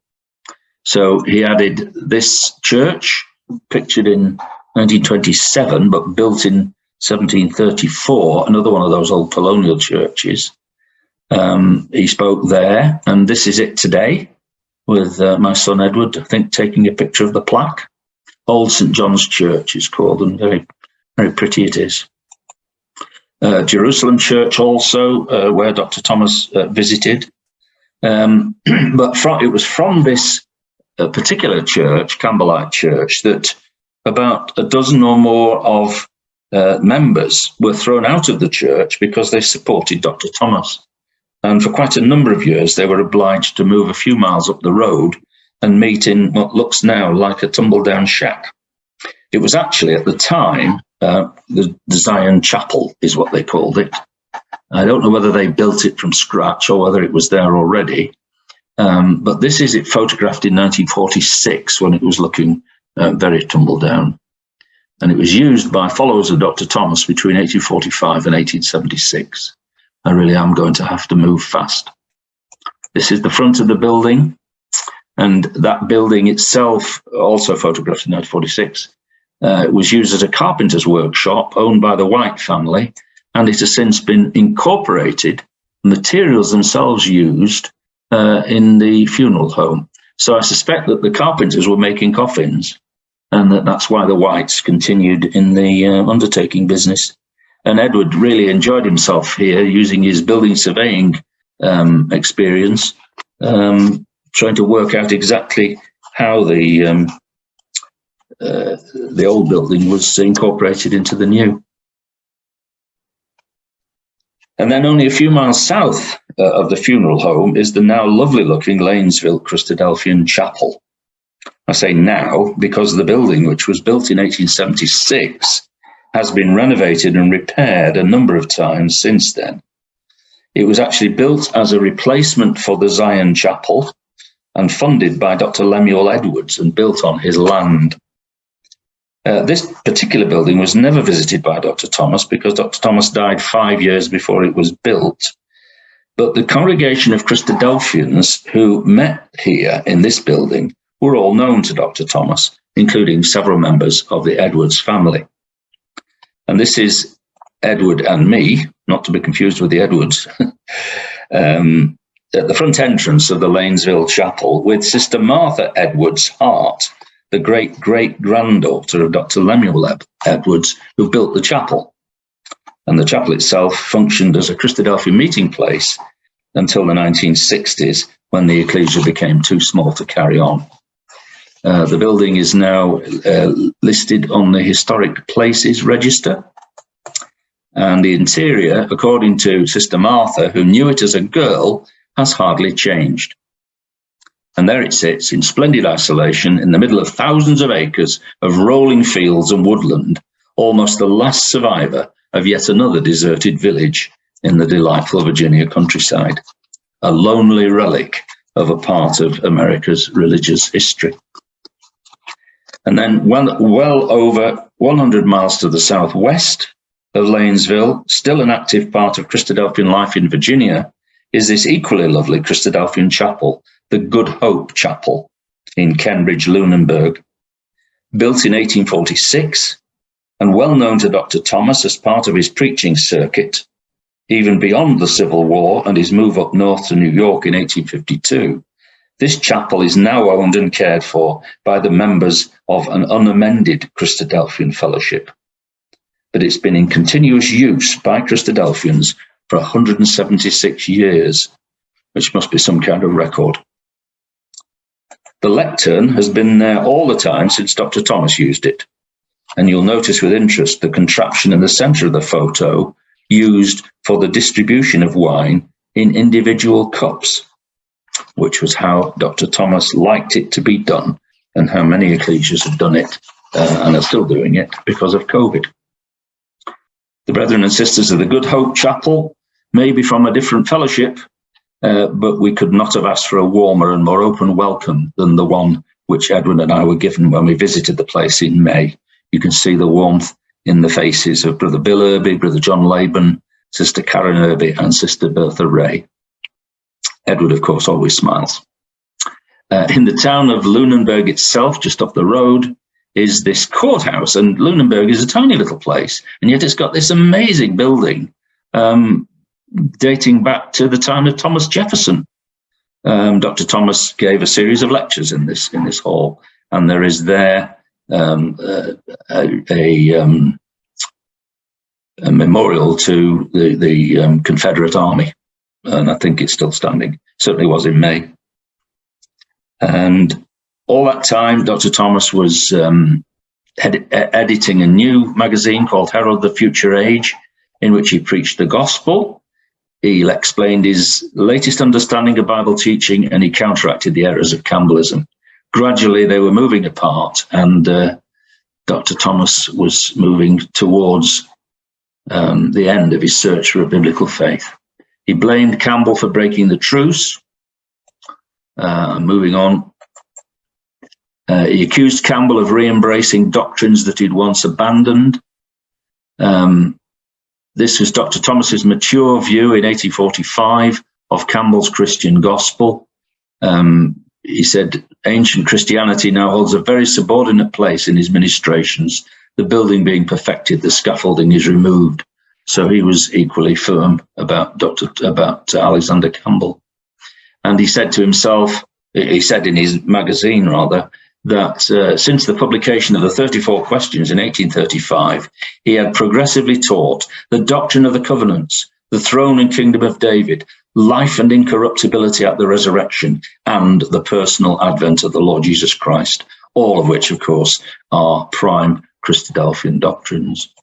So he added this church, pictured in 1927, but built in 1734, another one of those old colonial churches. He spoke there, and this is it today, with my son Edward, I think, taking a picture of the plaque. Old St. John's Church is called, and very, very pretty it is. Jerusalem Church also, where Dr. Thomas visited. But it was from this particular church, Campbellite Church, that about a dozen or more of members were thrown out of the church because they supported Dr. Thomas. And for quite a number of years, they were obliged to move a few miles up the road and meet in what looks now like a tumble-down shack. It was actually, at the time, the Zion Chapel is what they called it. I don't know whether they built it from scratch or whether it was there already. But this is it photographed in 1946 when it was looking very tumble-down. And it was used by followers of Dr. Thomas between 1845 and 1876. I really am going to have to move fast. This is the front of the building, and that building itself, also photographed in 1946, was used as a carpenter's workshop owned by the White family, and it has since been incorporated, materials themselves used in the funeral home. So I suspect that the carpenters were making coffins, and that's why the Whites continued in the undertaking business. And Edward really enjoyed himself here, using his building surveying experience, trying to work out exactly how the old building was incorporated into the new. And then only a few miles south of the funeral home is the now lovely-looking Lanesville Christadelphian Chapel. I say now because the building, which was built in 1876, has been renovated and repaired a number of times since then. It was actually built as a replacement for the Zion Chapel and funded by Dr. Lemuel Edwards and built on his land. This particular building was never visited by Dr. Thomas because Dr. Thomas died 5 years before it was built. But the congregation of Christadelphians who met here in this building were all known to Dr. Thomas, including several members of the Edwards family. And this is Edward and me, not to be confused with the Edwards, at the front entrance of the Lanesville Chapel with Sister Martha Edwards Hart, the great-great-granddaughter of Dr. Lemuel Edwards, who built the chapel. And the chapel itself functioned as a Christadelphian meeting place until the 1960s, when the ecclesia became too small to carry on. The building is now listed on the Historic Places Register. And the interior, according to Sister Martha, who knew it as a girl, has hardly changed. And there it sits in splendid isolation in the middle of thousands of acres of rolling fields and woodland, almost the last survivor of yet another deserted village in the delightful Virginia countryside. A lonely relic of a part of America's religious history. And then well over 100 miles to the southwest of Lanesville, still an active part of Christadelphian life in Virginia, is this equally lovely Christadelphian chapel, the Good Hope Chapel in Cambridge, Lunenburg. Built in 1846 and well known to Dr. Thomas as part of his preaching circuit, even beyond the Civil War and his move up north to New York in 1852, this chapel is now owned and cared for by the members of an unamended Christadelphian fellowship. But it's been in continuous use by Christadelphians for 176 years, which must be some kind of record. The lectern has been there all the time since Dr. Thomas used it. And you'll notice with interest the contraption in the center of the photo used for the distribution of wine in individual cups, which was how Dr. Thomas liked it to be done, and how many ecclesias have done it and are still doing it because of COVID. The brethren and sisters of the Good Hope Chapel may be from a different fellowship, but we could not have asked for a warmer and more open welcome than the one which Edwin and I were given when we visited the place in May. You can see the warmth in the faces of Brother Bill Irby, Brother John Laban, Sister Karen Irby, and Sister Bertha Ray. Edward, of course, always smiles. In the town of Lunenburg itself, just up the road, is this courthouse. And Lunenburg is a tiny little place, and yet it's got this amazing building dating back to the time of Thomas Jefferson. Dr. Thomas gave a series of lectures in this hall, and there is there a memorial to the Confederate Army, and I think it's still standing. Certainly was in May. And all that time, Dr. Thomas was editing a new magazine called Herald the Future Age, in which he preached the gospel. He explained his latest understanding of Bible teaching, and he counteracted the errors of Campbellism. Gradually, they were moving apart, and Dr. Thomas was moving towards the end of his search for a biblical faith. He blamed Campbell for breaking the truce. Moving on. He accused Campbell of re-embracing doctrines that he'd once abandoned. This was Dr. Thomas's mature view in 1845 of Campbell's Christian gospel. He said, ancient Christianity now holds a very subordinate place in his ministrations. The building being perfected, the scaffolding is removed. So he was equally firm about Alexander Campbell. And he said to himself, he said in his magazine rather, that since the publication of the 34 Questions in 1835, he had progressively taught the doctrine of the covenants, the throne and kingdom of David, life and incorruptibility at the resurrection, and the personal advent of the Lord Jesus Christ, all of which, of course, are prime Christadelphian doctrines.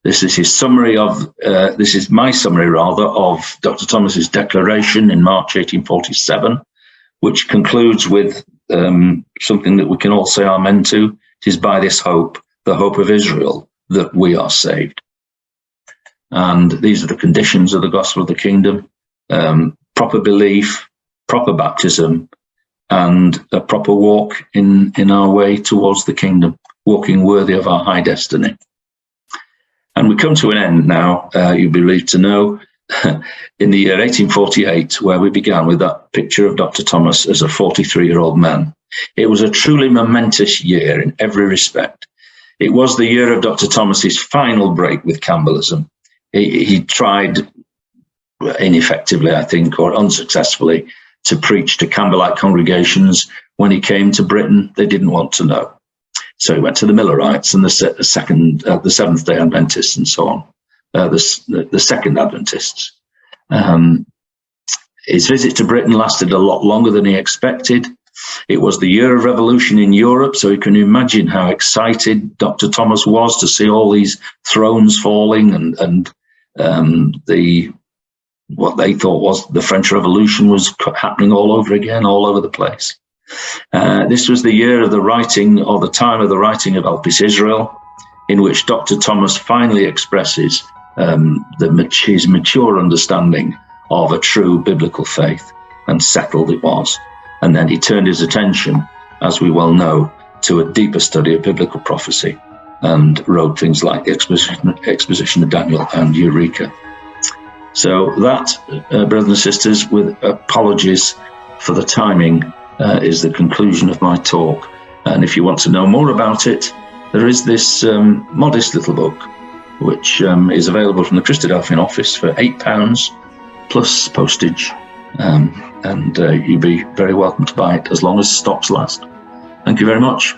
This is his summary of, this is my summary rather, of Dr. Thomas's declaration in March 1847, which concludes with something that we can all say amen to. It is by this hope, the hope of Israel, that we are saved. And these are the conditions of the gospel of the kingdom: proper belief, proper baptism, and a proper walk in our way towards the kingdom, walking worthy of our high destiny. And we come to an end now, you'll be relieved to know, in the year 1848, where we began with that picture of Dr. Thomas as a 43-year-old man. It was a truly momentous year in every respect. It was the year of Dr. Thomas's final break with Campbellism. He tried ineffectively, I think, or unsuccessfully, to preach to Campbellite congregations. When he came to Britain, they didn't want to know. So he went to the Millerites and the Seventh-day Adventists and so on, the Second Adventists. His visit to Britain lasted a lot longer than he expected. It was the year of revolution in Europe, so you can imagine how excited Dr. Thomas was to see all these thrones falling and what they thought was the French Revolution was happening all over again, all over the place. This was the year of the writing, or the time of the writing of Elpis Israel, in which Dr. Thomas finally expresses his mature understanding of a true biblical faith. and settled it was. And then he turned his attention, as we well know, to a deeper study of biblical prophecy and wrote things like the Exposition of Daniel and Eureka. So that, brothers and sisters, with apologies for the timing, is the conclusion of my talk. And if you want to know more about it, there is this modest little book, which is available from the Christadelphian office for £8 plus postage. And you'd be very welcome to buy it as long as stocks last. Thank you very much.